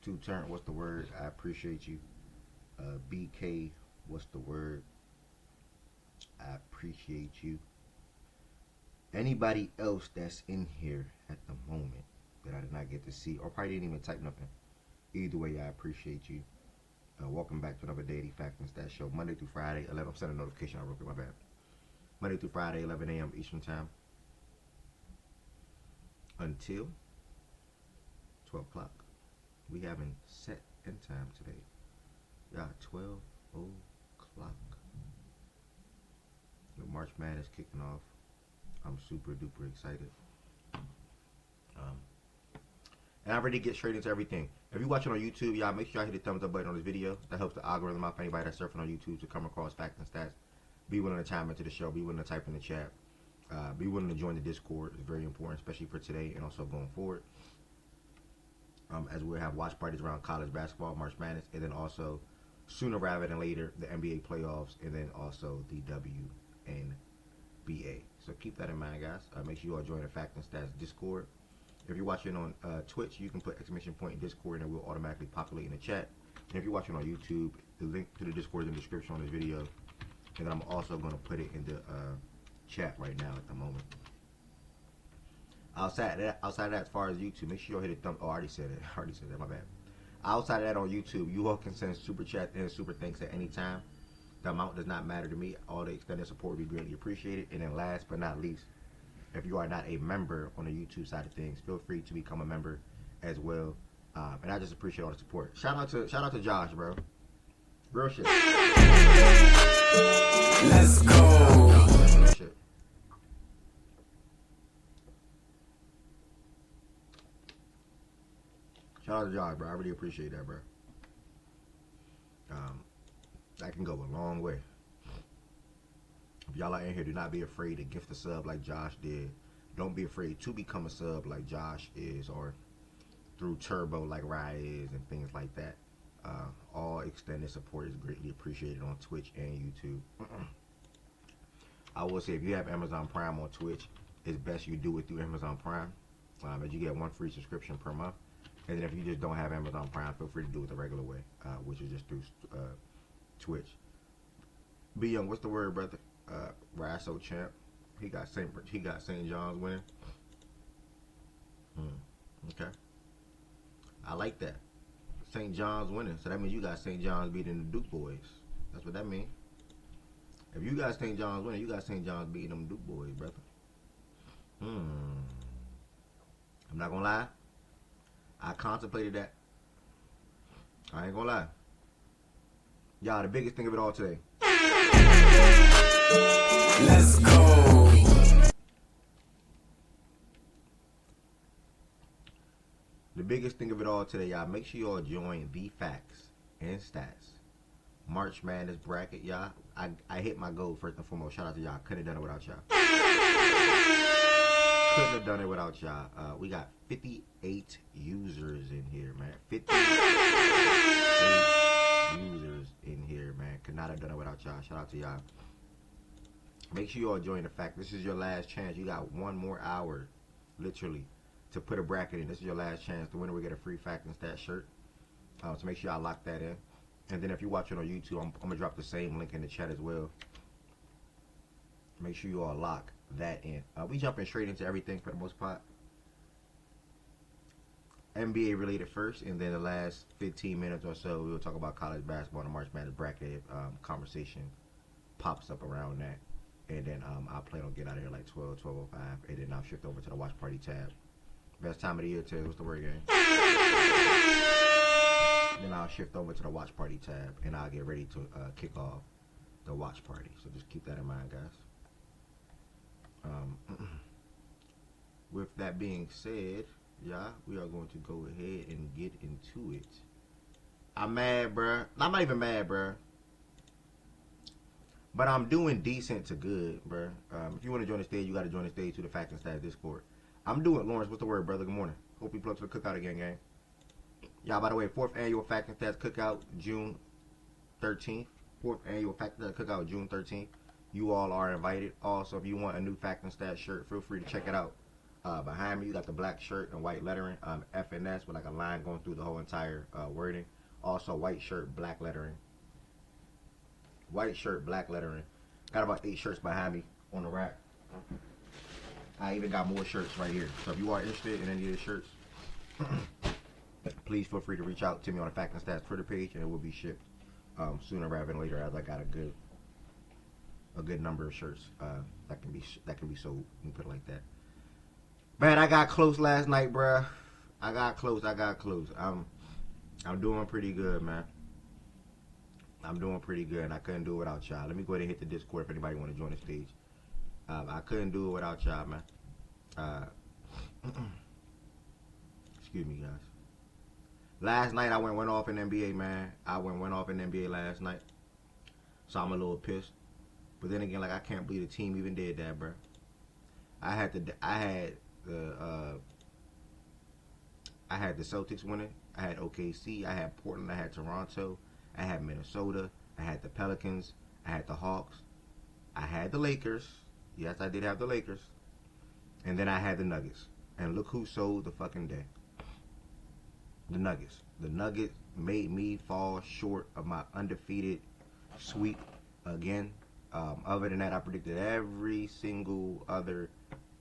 Two turn, what's the word? I appreciate you. BK, what's the word? I appreciate you. Anybody else that's in here at the moment that I did not get to see, or probably didn't even type nothing. Either way, I appreciate you. Welcome back to another Daily Fact and Stat Show, Monday through Friday. 11. I'm setting a notification. I wrote it. My bad. Monday through Friday, 11 a.m. Eastern Time until 12 o'clock. We having set end time today. Yeah, 12 o'clock. The March Madness kicking off. I'm super duper excited. And I'm ready to get straight into everything. If you're watching on YouTube, y'all make sure y'all hit the thumbs up button on this video. That helps the algorithm out for anybody that's surfing on YouTube to come across facts and stats. Be willing to chime into the show. Be willing to type in the chat. Be willing to join the Discord. It's very important, especially for today and also going forward. As we'll have watch parties around college basketball, March Madness, and then also sooner rather than later, the NBA playoffs, and then also the WNBA. So keep that in mind, guys. Make sure you all join the Fact and Stats Discord. If you're watching on Twitch, you can put exclamation point in Discord, and it will automatically populate in the chat. And if you're watching on YouTube, the link to the Discord is in the description on this video. And then I'm also going to put it in the chat right now at the moment. Outside of that, as far as YouTube, make sure you hit a thumb. Oh, I already said it. My bad. Outside of that, on YouTube, you all can send super chat and super thanks at any time. The amount does not matter to me. All the extended support would be greatly appreciated. And then last but not least, if you are not a member on the YouTube side of things, feel free to become a member as well. And I just appreciate all the support. Shout out to Josh, bro. Real shit. Let's go. Real shit. Shout out to Josh, bro. I really appreciate that, bro. That can go a long way. If y'all are in here, do not be afraid to gift a sub like Josh did. Don't be afraid to become a sub like Josh is, or through Turbo like Rye is, and things like that. All extended support is greatly appreciated on Twitch and YouTube. I will say, if you have Amazon Prime on Twitch, it's best you do it through Amazon Prime, as you get one free subscription per month. And then if you just don't have Amazon Prime, feel free to do it the regular way, which is just through Twitch. Be Young, what's the word, brother? Rasso champ. He got St. John's winning. Okay. I like that. St. John's winning. So that means you got St. John's beating the Duke boys. That's what that means. If you got St. John's winning, you got St. John's beating them Duke boys, brother. I'm not gonna lie. I contemplated that. I ain't gonna lie. Y'all, the biggest thing of it all today. Let's go. The biggest thing of it all today, y'all. Make sure y'all join the Facts and Stats March Madness bracket, y'all. I hit my goal first and foremost. Shout out to y'all. Couldn't have done it without y'all. Couldn't have done it without y'all. We got 58 users in here, man. 58 users in here, man. Could not have done it without y'all. Shout out to y'all. Make sure you all join the Fact. This is your last chance. You got one more hour, literally, to put a bracket in. This is your last chance. The winner will get a free Fact and Stat shirt. So make sure y'all lock that in. And then if you're watching on YouTube, I'm going to drop the same link in the chat as well. Make sure you all lock that in. We jumping straight into everything for the most part. NBA related first, and then the last 15 minutes or so, we'll talk about college basketball and the March Madness bracket conversation pops up around that. And then I'll plan on getting out of here like 12:05, and then I'll shift over to the watch party tab. Best time of the year too. What's the word game? Then I'll shift over to the watch party tab, and I'll get ready to kick off the watch party. So just keep that in mind, guys. With that being said, yeah, we are going to go ahead and get into it. I'm mad, bruh. I'm not even mad, bruh. But I'm doing decent to good, bruh. If you want to join the stage, you got to join the stage to the Fact and Stats Discord. I'm doing, Lawrence, what's the word, brother? Good morning. Hope you plug to the cookout again, gang. Y'all, by the way, 4th annual Fact and Stats cookout, June 13th. 4th annual Fact and Stats cookout, June 13th. You all are invited. Also, if you want a new Fact and Stats shirt, feel free to check it out Behind me, you got the black shirt and white lettering, FNS with like a line going through the whole entire wording. Also, white shirt, black lettering. White shirt, black lettering. Got about 8 shirts behind me on the rack. I even got more shirts right here. So if you are interested in any of the shirts, please feel free to reach out to me on the Fact and Stats Twitter page, and it will be shipped sooner rather than later, as I got a good number of shirts that can be sold. You can put it like that. Man, I got close last night, bruh. I got close. I'm doing pretty good, man. I'm doing pretty good, and I couldn't do it without y'all. Let me go ahead and hit the Discord if anybody want to join the stage. I couldn't do it without y'all, man. Excuse me, guys. Last night I went off in NBA, man. I went off in NBA last night, so I'm a little pissed. But then again, like, I can't believe the team even did that, bro. I had the Celtics winning. I had OKC. I had Portland. I had Toronto. I had Minnesota. I had the Pelicans. I had the Hawks. I had the Lakers. Yes, I did have the Lakers. And then I had the Nuggets. And look who sold the fucking day. The Nuggets. The Nuggets made me fall short of my undefeated sweep again. Other than that, I predicted every single other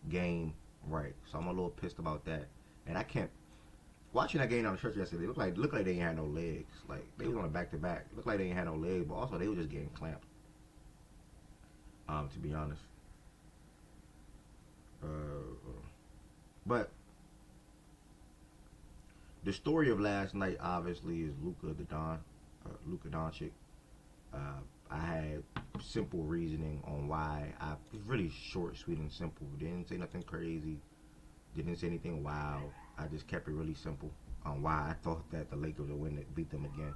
game right. So I'm a little pissed about that. And I can't. Watching that game on the church yesterday, it looked like they ain't had no legs. Like, they was on a back-to-back. It looked like they ain't had no legs, but also they were just getting clamped. To be honest. But the story of last night, obviously, is Luka Doncic. I had simple reasoning on why. I was really short, sweet, and simple. Didn't say nothing crazy. Didn't say anything wild. I just kept it really simple on why I thought that the Lakers would win it, beat them again.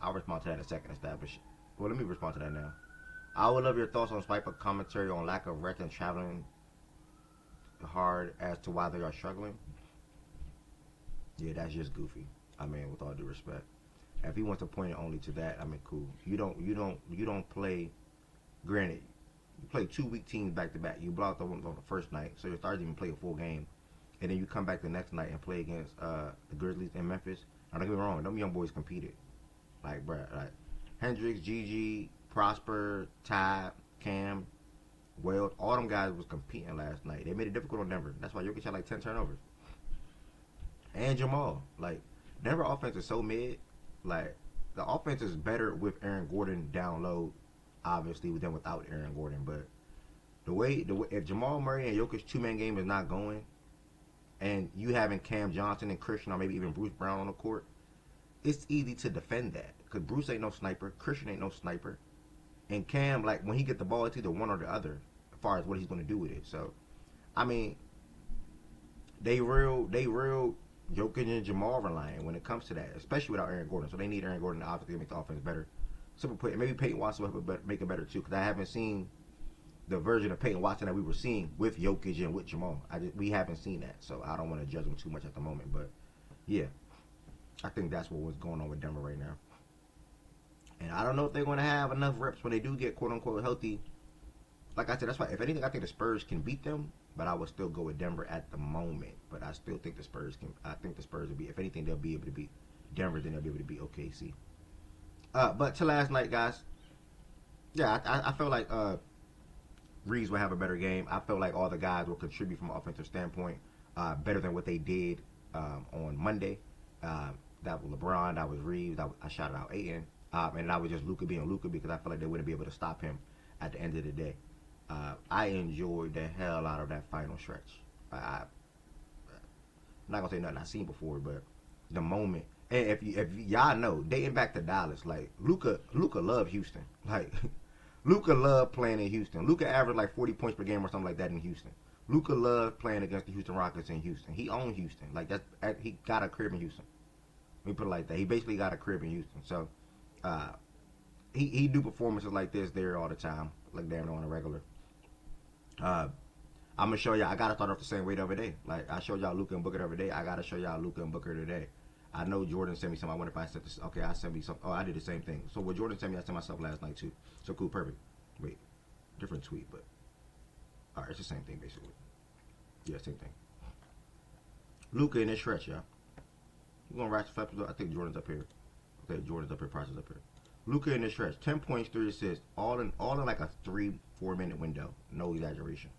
I'll respond to that in a second. Well, let me respond to that now. I would love your thoughts on Swiper commentary on lack of rest and traveling hard as to why they are struggling. Yeah, that's just goofy. I mean, with all due respect, if he wants to point it only to that, I mean, cool. You don't play. Granted, you play 2 weak teams back to back. You blocked them on the first night, so your stars even play a full game, and then you come back the next night and play against the Grizzlies in Memphis. Now, don't get me wrong, them young boys competed. Like, bruh, like Hendricks, Gigi, Prosper, Ty, Cam, Weld, all them guys was competing last night. They made it difficult on Denver. That's why Jokic had like 10 turnovers. And Jamal, like, Denver offense is so mid. Like, the offense is better with Aaron Gordon down low, obviously, than without Aaron Gordon. But the way if Jamal Murray and Jokic 2-man game is not going, and you having Cam Johnson and Christian or maybe even Bruce Brown on the court, it's easy to defend that. Because Bruce ain't no sniper, Christian ain't no sniper, and Cam, like, when he get the ball, it's either one or the other as far as what he's going to do with it. So, I mean, they real Jokic and Jamal reliant when it comes to that, especially without Aaron Gordon. So they need Aaron Gordon to obviously make the offense better. Simple put, maybe Peyton Watson will make it better too, because I haven't seen the version of Peyton Watson that we were seeing with Jokic and with Jamal. We haven't seen that, so I don't want to judge them too much at the moment. But yeah, I think that's what's going on with Denver right now. And I don't know if they're going to have enough reps when they do get quote unquote healthy. Like I said, that's why if anything, I think the Spurs can beat them, but I would still go with Denver at the moment. But I still think the Spurs can. I think the Spurs will be. If anything, they'll be able to beat Denver. Then they'll be able to beat OKC. But to last night, guys. Yeah, I felt like Reeves will have a better game. I felt like all the guys will contribute from an offensive standpoint better than what they did on Monday. That was LeBron. That was Reeves. I shouted out Ayton. And that was just Luka being Luka because I felt like they wouldn't be able to stop him at the end of the day. I enjoyed the hell out of that final stretch. I'm not gonna say nothing I've seen before, but the moment. And if y'all know, dating back to Dallas, like Luka loved Houston. Like Luka loved playing in Houston. Luka averaged like 40 points per game or something like that in Houston. Luka loved playing against the Houston Rockets in Houston. He owned Houston. Like he got a crib in Houston. Let me put it like that. He basically got a crib in Houston. So he do performances like this there all the time, like damn near on a regular. I'm gonna show y'all. I gotta start off the same way the other day. Like I showed y'all Luka and Booker the other day. I gotta show y'all Luka and Booker today. I know Jordan sent me something. I wonder if I sent this. Okay, I sent me something. Oh, I did the same thing. So what Jordan sent me, I sent myself last night too. So cool, perfect. Wait, different tweet, but All right, it's the same thing basically. Yeah, same thing. Luka in this stretch, yeah. We're gonna ratchet flaps. I think Jordan's up here. Okay, Jordan's up here. Price is up here. Luka in this stretch, 10 points, 3 assists, all in like a 3-4 minute window. No exaggeration.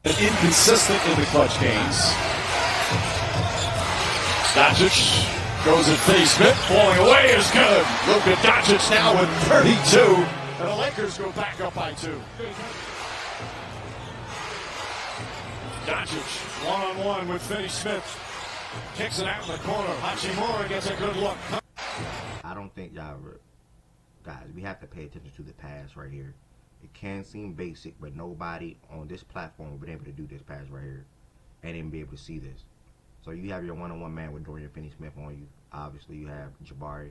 Inconsistent in the clutch games. Doncic goes at Finney Smith, falling away is good. Luka Doncic now with 32, and the Lakers go back up by 2. Doncic one-on-one with Finney Smith. Kicks it out in the corner. Hachimura gets a good look. I don't think y'all, guys, we have to pay attention to the pass right here. It can seem basic, but nobody on this platform will be able to do this pass right here and even be able to see this. So you have your one-on-one man with Dorian Finney-Smith on you. Obviously, you have Jabari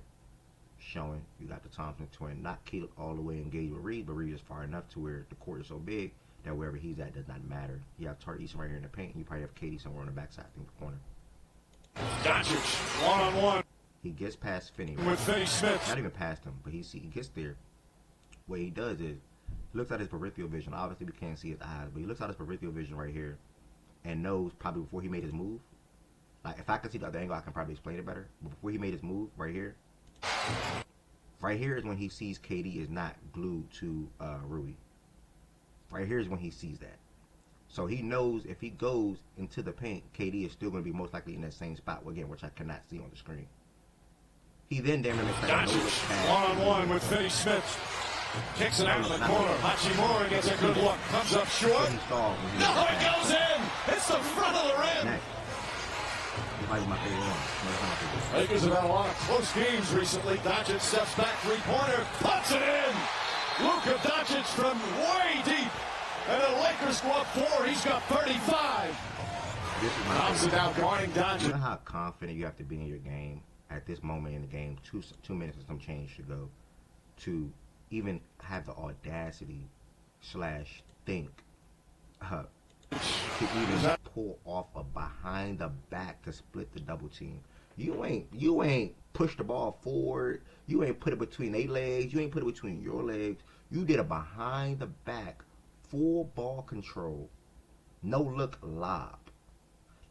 showing. You got the Thompson twin. Not Caleb all the way engaged with Reed, but Reed is far enough to where the court is so big that wherever he's at does not matter. You have Tart Eason right here in the paint, and you probably have Katie somewhere on the backside, I think, the corner. Doncic one-on-one. He gets past Finney. Right? With Finney Smith. Not even past him, but he gets there. What he does is, he looks at his peripheral vision. Obviously, we can't see his eyes, but he looks at his peripheral vision right here and knows probably before he made his move. Like, if I could see the other angle, I can probably explain it better. But before he made his move, right here is when he sees KD is not glued to Rui. Right here is when he sees that. So he knows if he goes into the paint, KD is still going to be most likely in that same spot again, which I cannot see on the screen. He then damn near makes like a one-on-one with Finney Smith. Kicks it out in the corner. Hachimura gets a good look. Comes up short. No, it goes in. It's the front of the rim. Next. Lakers have had a lot of close games recently. Doncic steps back, three-pointer, puts it in. Luka Doncic from way deep. And the Lakers go up 4. He's got 35. Thompson now guarding Doncic. You know how confident you have to be in your game at this moment in the game, 2 minutes and some change to go, to even have the audacity / think to even pull off a behind the back to split the double team. You ain't push the ball forward. You ain't put it between their legs. You ain't put it between your legs. You did a behind the back, full ball control, no look lob.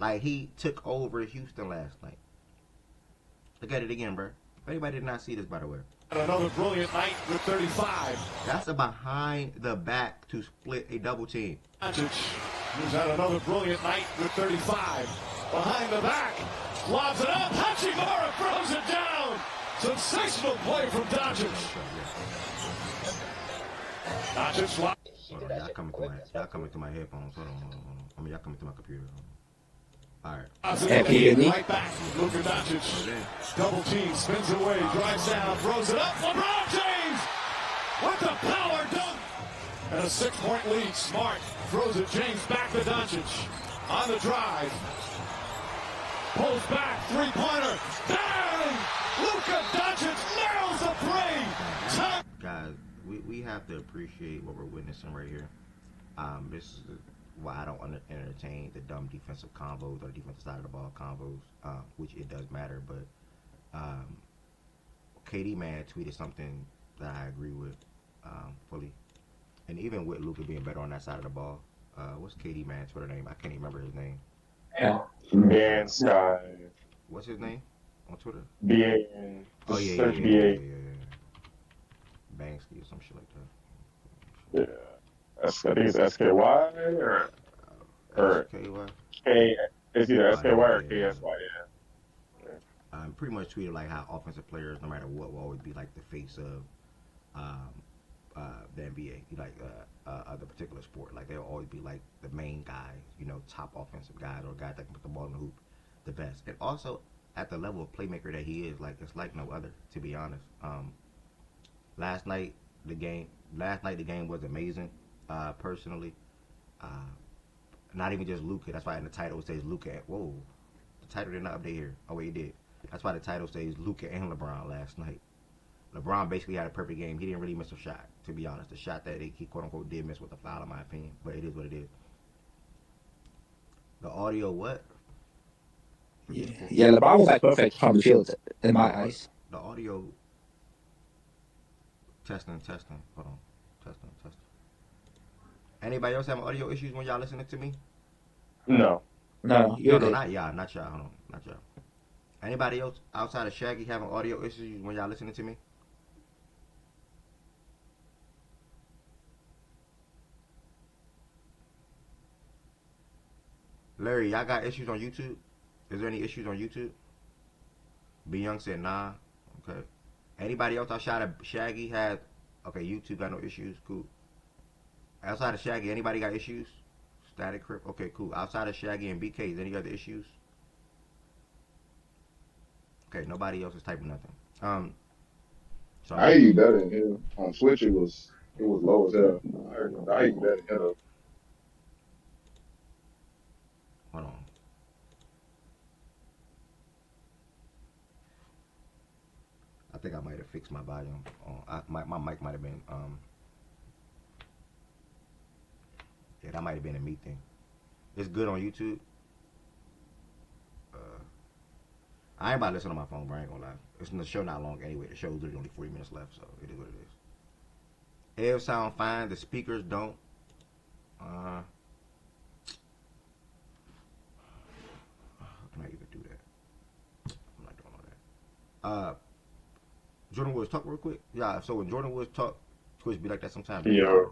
Like he took over Houston last night. Look at it again, bro. If anybody did not see this, by the way. Another brilliant night with 35. That's a behind the back to split a double team. Doncic has had another brilliant night with 35. Behind the back. Lobs it up. Hachimura throws it down. Sensational play from Doncic. Doncic. Y'all coming to my headphones. Hold on. I mean, y'all coming to my computer. All right. Right back. Luka Doncic. Double team. Spins away. Drives down. Throws it up. LeBron James with the power dunk. And a 6-point lead. Smart throws it. James back to Doncic. On the drive. Pulls back. Three-pointer. Bang! Luka Doncic nails the three. Guys, we have to appreciate what we're witnessing right here. This is why I don't entertain the dumb defensive combos or the defensive side of the ball combos, which it does matter. But KD man tweeted something that I agree with fully, and even with Luka being better on that side of the ball. What's KD man's Twitter name? I can't even remember his name. Ben Sky. What's his name on Twitter? BN. Oh yeah. Banksy or some shit like that. Yeah. I think it's SKY or SKY. It's either SKY or KSY. Yeah. Pretty much tweeted like how offensive players, no matter what, will always be like the face of the NBA, like the particular sport. Like they'll always be like the main guys, top offensive guys or guys that can put the ball in the hoop the best. And also at the level of playmaker that he is, like it's like no other, to be honest. Last night the game was amazing. Personally, not even just Luka. That's why in the title it says Luka. Whoa, the title did not update here. Oh wait, it did. That's why the title says Luka and LeBron last night. LeBron basically had a perfect game. He didn't really miss a shot, to be honest. The shot that he quote unquote did miss with a foul, in my opinion, but it is what it is. The audio, what? Yeah, LeBron was like perfect from the field in my eyes. The audio. Testing. Hold on. Testing. Anybody else having audio issues when y'all listening to me? No. No, No, you're no, good. not y'all. Not y'all. Hold on. Not y'all. Anybody else outside of Shaggy having audio issues when y'all listening to me? Larry, y'all got issues on YouTube? Is there any issues on YouTube? B Young said nah. Okay. Anybody else outside of Shaggy had? Okay, YouTube got no issues. Cool. Outside of Shaggy, anybody got issues? Static Crip. Okay, cool. Outside of Shaggy and BK, is any other issues? Okay, nobody else is typing nothing. I So hear you better than him. On Twitch, it was low as hell. I hear you better than him. hold on. I think I might have fixed my volume. My mic might have been yeah, that might have been a me thing. It's good on YouTube. Uh, I ain't about to listen on my phone, bro. I ain't gonna lie. It's the show not long anyway. The show's literally only 40 minutes left, so it is what it is. Air sound fine. The speakers don't. How can I even do that? I'm not doing all that. Jordan Woods, talk real quick. Yeah. So when Jordan Woods talk, Twitch be like that sometimes. Yeah.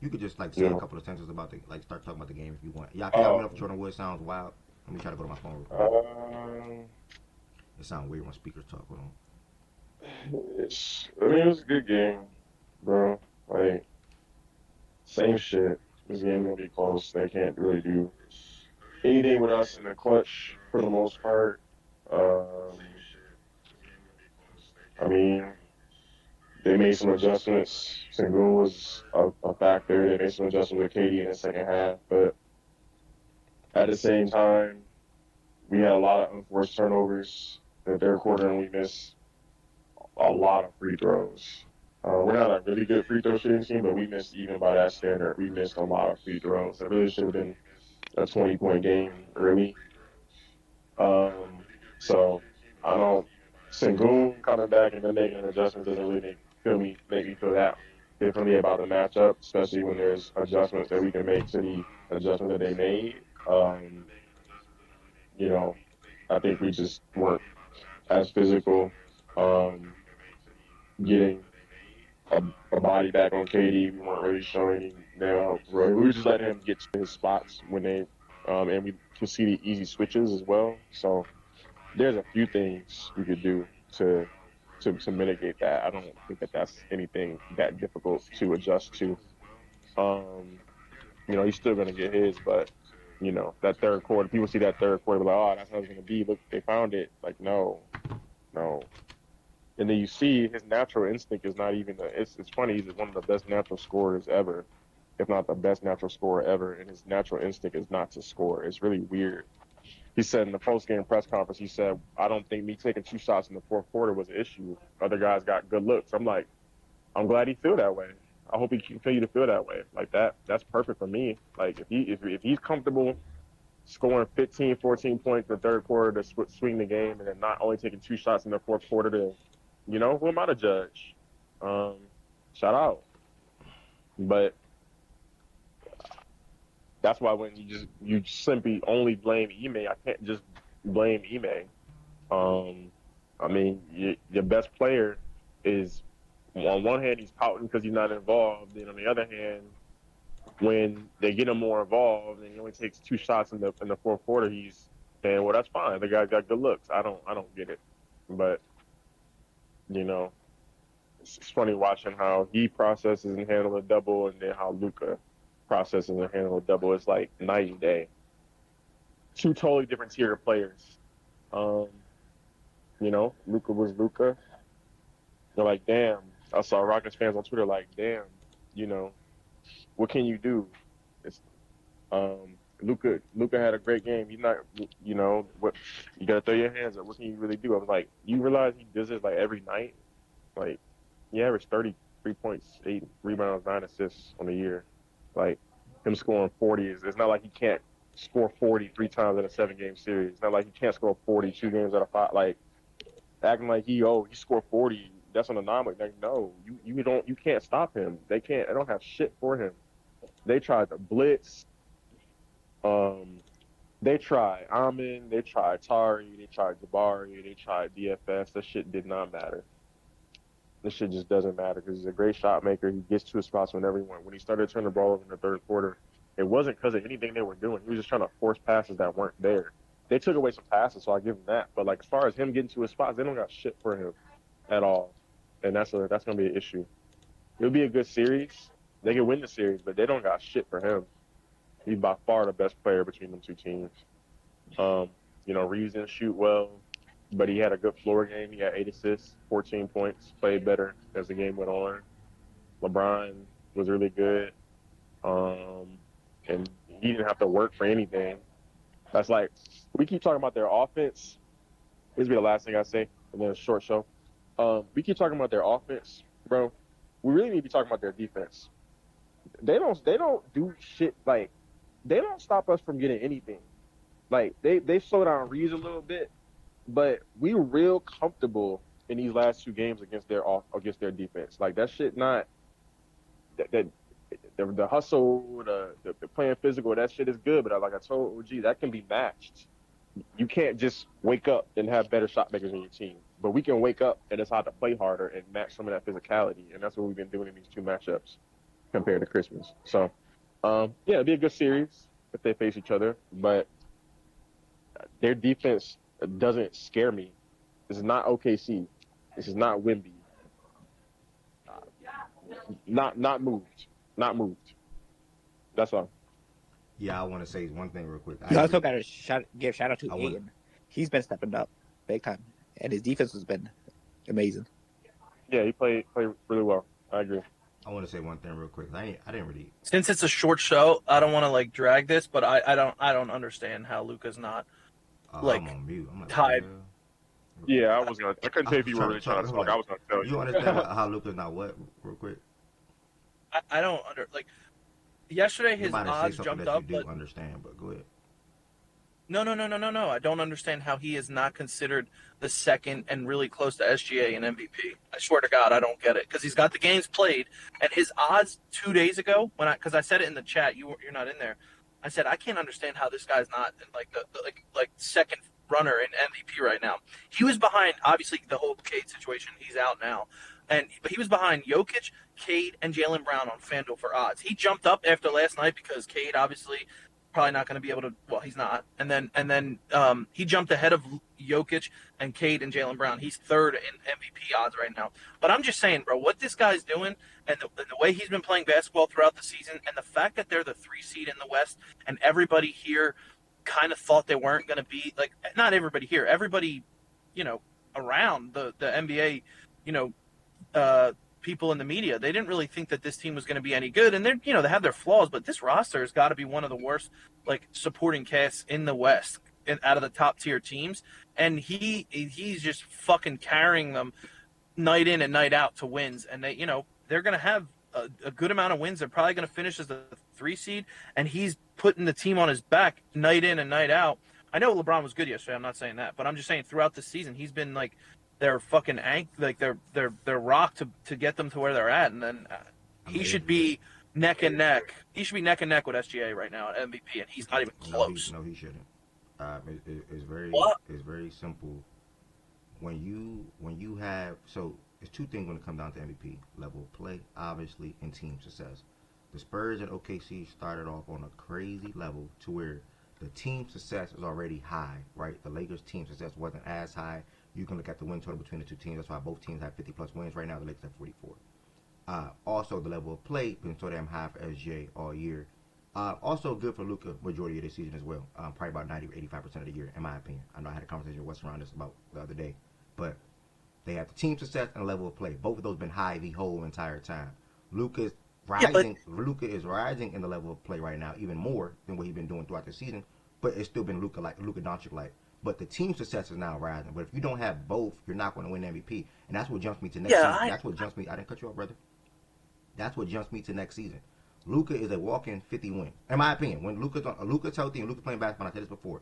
You could just like say a Yeah. couple of sentences about the like start talking about the game if you want. Yeah, can y'all let me know if Um, Jordan Woods sounds wild? Let me try to go to my phone real quick. um, It sounds weird when speakers talk. Hold on. I mean, it was a good game, bro. Like, same shit. This game gonna be close. They can't really do anything with us in the clutch for the most part. Um, I mean, they made some adjustments. Sengun was a factor. They made some adjustments with KD in the second half, but at the same time, we had a lot of unforced turnovers in the third quarter, and we missed a lot of free throws. We're not a really good free throw shooting team, but we missed, even by that standard, we missed a lot of free throws. It really should have been a 20-point game early. Um, so I don't. Sengun coming back and then making an adjustment doesn't really make me feel that differently about the matchup, especially when there's adjustments that we can make to the adjustment that they made. You know, I think we just weren't as physical. Um, getting a body back on KD, we weren't really showing him now. We were just letting him get to his spots when and we could see the easy switches as well. So there's a few things we could do to mitigate that. I don't think that that's anything that difficult to adjust to. Um, he's still gonna get his, but that third quarter, people see that third quarter, like, oh, that's how it's gonna be. Look, they found it. Like, no, no. And then you see his natural instinct is not even. It's funny. He's one of the best natural scorers ever, if not the best natural scorer ever. And his natural instinct is not to score. It's really weird. He said in the post-game press conference, he said, I don't think me taking 2 shots in the fourth quarter was an issue. Other guys got good looks. I'm like, I'm glad he feel that way. I hope he continue to feel that way. Like that's perfect for me. Like if he's comfortable scoring 15, 14 points in the third quarter to swing the game, and then not only taking 2 shots in the fourth quarter to, who am I to judge? Um, Shout out. But that's why when you simply only blame Ime, I can't just blame Ime. Um, I mean, your best player is, on one hand, he's pouting because he's not involved, and on the other hand, when they get him more involved and he only takes 2 shots in the fourth quarter, he's saying, "Well, that's fine. The guy got good looks." I don't get it, but you know, it's funny watching how he processes and handles a double, and then how Luka processes and handles a double. It's like night and day. Two totally different tier of players. Um, Luka was Luka. They're like, damn. I saw Rockets fans on Twitter like, damn, you know, what can you do? It's Luka had a great game. He's not, what you gotta throw your hands up. What can you really do? I was like, you realize he does it like every night? Like, he averaged 33 points, 8 rebounds, 9 assists on the year. Like, him scoring 40 it's not like he can't score 40 3 times in a 7-game series. It's not like he can't score 40 2 games out of 5. Like, acting like he scored 40. That's an anomaly. Like, no, you can't stop him. They don't have shit for him. They tried to blitz. Um, they tried Amin. They tried Tari. They tried Jabari. They tried DFS. That shit did not matter. This shit just doesn't matter because he's a great shot maker. He gets to his spots whenever he wants. When he started turning the ball over in the third quarter, it wasn't because of anything they were doing. He was just trying to force passes that weren't there. They took away some passes, so I give him that. But like as far as him getting to his spots, they don't got shit for him at all, and that's gonna be an issue. It'll be a good series. They can win the series, but they don't got shit for him. He's by far the best player between them two teams. Um, Reeves didn't shoot well, but he had a good floor game. He had 8 assists, 14 points, played better as the game went on. LeBron was really good, and he didn't have to work for anything. That's like, we keep talking about their offense. This will be the last thing I say, and then a short show. We keep talking about their offense, bro. We really need to be talking about their defense. They don't do shit like they don't stop us from getting anything. Like they slow down Reeves a little bit, but we were real comfortable in these last 2 games against their defense. Like that shit not that the hustle, the playing physical, that shit is good. But like I told OG, that can be matched. You can't just wake up and have better shot makers in your team. But we can wake up and decide to play harder and match some of that physicality, and that's what we've been doing in these 2 matchups compared to Christmas. So, it'd be a good series if they face each other. But their defense doesn't scare me. This is not OKC. This is not Wemby. Not moved. Not moved. That's all. Yeah, I want to say one thing real quick. You also got to give shout out to I want- Aiden. He's been stepping up big time, and his defense has been amazing. Yeah, he played really well. I agree. I want to say one thing real quick. I didn't really. Since it's a short show, I don't want to like drag this, but I don't understand how Luka's not like I'm on mute. I'm like, tied. Yeah, I couldn't tell if you were really trying to talk. I was gonna tell you. You understand how Luka's not what real quick? I don't like. Yesterday his Somebody say odds something jumped that up, you do but understand. But go ahead. no. I don't understand how he is not considered the second and really close to SGA and MVP. I swear to God, I don't get it because he's got the games played and his odds 2 days ago because I said it in the chat, you're not in there. I said I can't understand how this guy's not in like the like second runner in MVP right now. He was behind obviously the whole Cade situation. He's out now, but he was behind Jokic, Cade, and Jaylen Brown on FanDuel for odds. He jumped up after last night because Cade obviously probably not going to be able to. Well, he's not. And then he jumped ahead of Jokic and Cade and Jaylen Brown. He's third in MVP odds right now. But I'm just saying, bro, what this guy's doing and the way he's been playing basketball throughout the season, and the fact that they're the 3 seed in the West, and everybody here kind of thought they weren't going to be like not everybody here, everybody, around the NBA, people in the media, they didn't really think that this team was going to be any good. And they have their flaws, but this roster has got to be one of the worst, like supporting casts in the West and out of the top tier teams. And he's just fucking carrying them night in and night out to wins. And they're going to have a good amount of wins. They're probably going to finish as the 3 seed. And he's putting the team on his back night in and night out. I know LeBron was good yesterday. I'm not saying that, but I'm just saying throughout the season, he's been like, their fucking their rock to get them to where they're at, and then he should be neck and neck. He should be neck and neck with SGA right now at MVP, and he's not even close. No, he shouldn't. It's very simple. When you have it's 2 things when it comes down to MVP level of play, obviously, and team success. The Spurs and OKC started off on a crazy level to where the team success is already high, right? The Lakers' team success wasn't as high. You can look at the win total between the 2 teams. That's why both teams have 50-plus wins. Right now, the Lakers have 44. Also, the level of play been so damn high for SJ all year. Also good for Luka majority of the season as well. Probably about 90-85% of the year, in my opinion. I know I had a conversation with Wes around this about the other day. But they have the team success and the level of play. Both of those been high the whole entire time. Luka is rising. Luka is rising in the level of play right now, even more than what he's been doing throughout the season. But it's still been Luka Doncic like. But the team success is now rising. But if you don't have both, you're not going to win MVP. And that's what jumps me to next season. That's what jumps me. I didn't cut you off, brother. That's what jumps me to next season. Luka is a walk-in 50 win. In my opinion, when Luka's healthy and Luka's playing basketball, I said this before,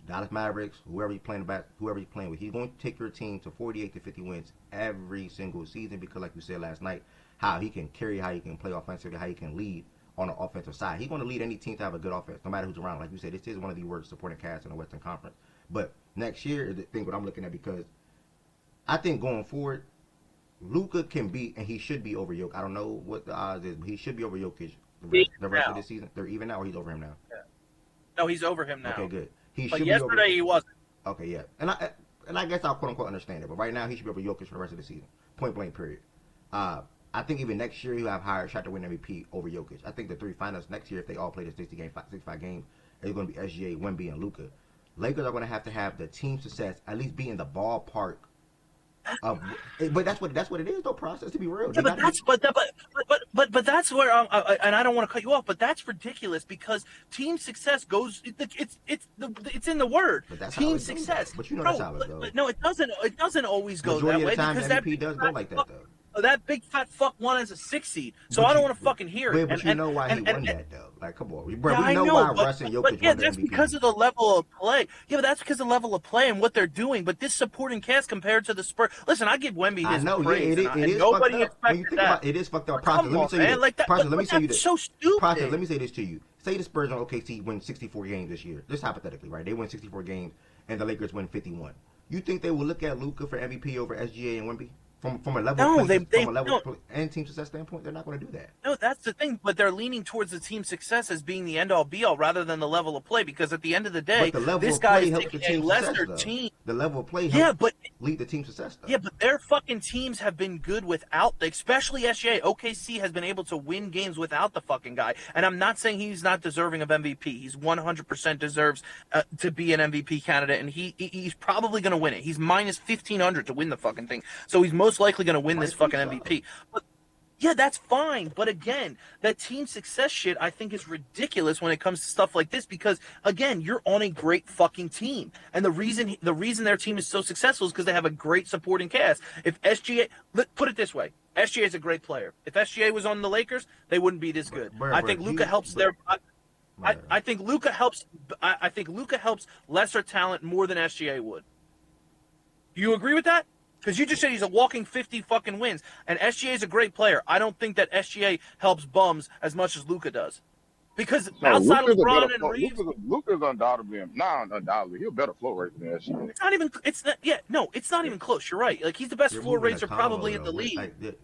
Dallas Mavericks, whoever he's playing with, he's going to take your team to 48 to 50 wins every single season because, like you said last night, how he can carry, how he can play offensively, how he can lead on the offensive side. He's going to lead any team to have a good offense, no matter who's around. Like you said, this is one of the worst supporting casts in the Western Conference. But next year is the thing what I'm looking at, because I think going forward, Luka can be, and he should be over Jokic. I don't know what the odds is, but he should be over Jokic the rest of this season. They're even now, or he's over him now? Yeah. No, he's over him now. Okay, good. But yesterday he wasn't. Okay, yeah. And I guess I'll quote unquote understand it. But right now he should be over Jokic for the rest of the season. Point blank period. I think even next year he'll have higher shot to win MVP over Jokic. I think the three finals next year, if they all play the 65 games, it's going to be SGA, Wemby, and Luka. Lakers are going to have the team success at least be in the ballpark of, but that's what it is though. Process, to be real. Yeah, but that's where and I don't want to cut you off, but that's ridiculous because team success goes. It's in the word. Team success. But you know that's how it goes. But no, it doesn't. It doesn't always go Majority that way of the time, because MVP does go like that though. That big fat fuck won as a 6 seed, so I don't want to fucking hear it. But you know why he won that though? Like, come on, bro. Yeah, we know why Russ and Jokic won the MVP. That's because of the level of play. Yeah, but that's because of the level of play and what they're doing. But this supporting cast compared to the Spurs, listen, I give Wemby his praise. It is nobody fucked up. When you think about it, it is fucked up. Process. Let me say this. Process. Let me say you this. So stupid. Process. Let me say this to you. Say the Spurs on OKC win 64 games this year. Just hypothetically, right? They win 64 games, and the Lakers win 51. You think they will look at Luka for MVP over SGA and Wemby? From a level and team success standpoint, they're not going to do that. No, that's the thing. But they're leaning towards the team success as being the end all be all rather than the level of play. Because at the end of the day, this guy is taking a lesser team. The level of play helps lead the team success. Though. Yeah, but their fucking teams have been good without, especially SGA. OKC has been able to win games without the fucking guy. And I'm not saying he's not deserving of MVP. He's 100% deserves to be an MVP candidate, and he's probably going to win it. He's minus 1,500 to win the fucking thing. So he's most likely going to win this fucking MVP. But yeah, that's fine. But again, that team success shit I think is ridiculous when it comes to stuff like this because again, you're on a great fucking team. And the reason their team is so successful is because they have a great supporting cast. If SGA, put it this way, SGA is a great player. If SGA was on the Lakers, they wouldn't be this good. I think Luka helps their I think Luka helps lesser talent more than SGA would. Do you agree with that? Because you just said he's a walking 50 fucking wins, and SGA is a great player. I don't think that SGA helps bums as much as Luka does. Because outside of LeBron and Reeves, Luka's undoubtedly, he's a better floor rate than SGA. It's not even close. You're right. Like he's the best floor rater probably in the league. The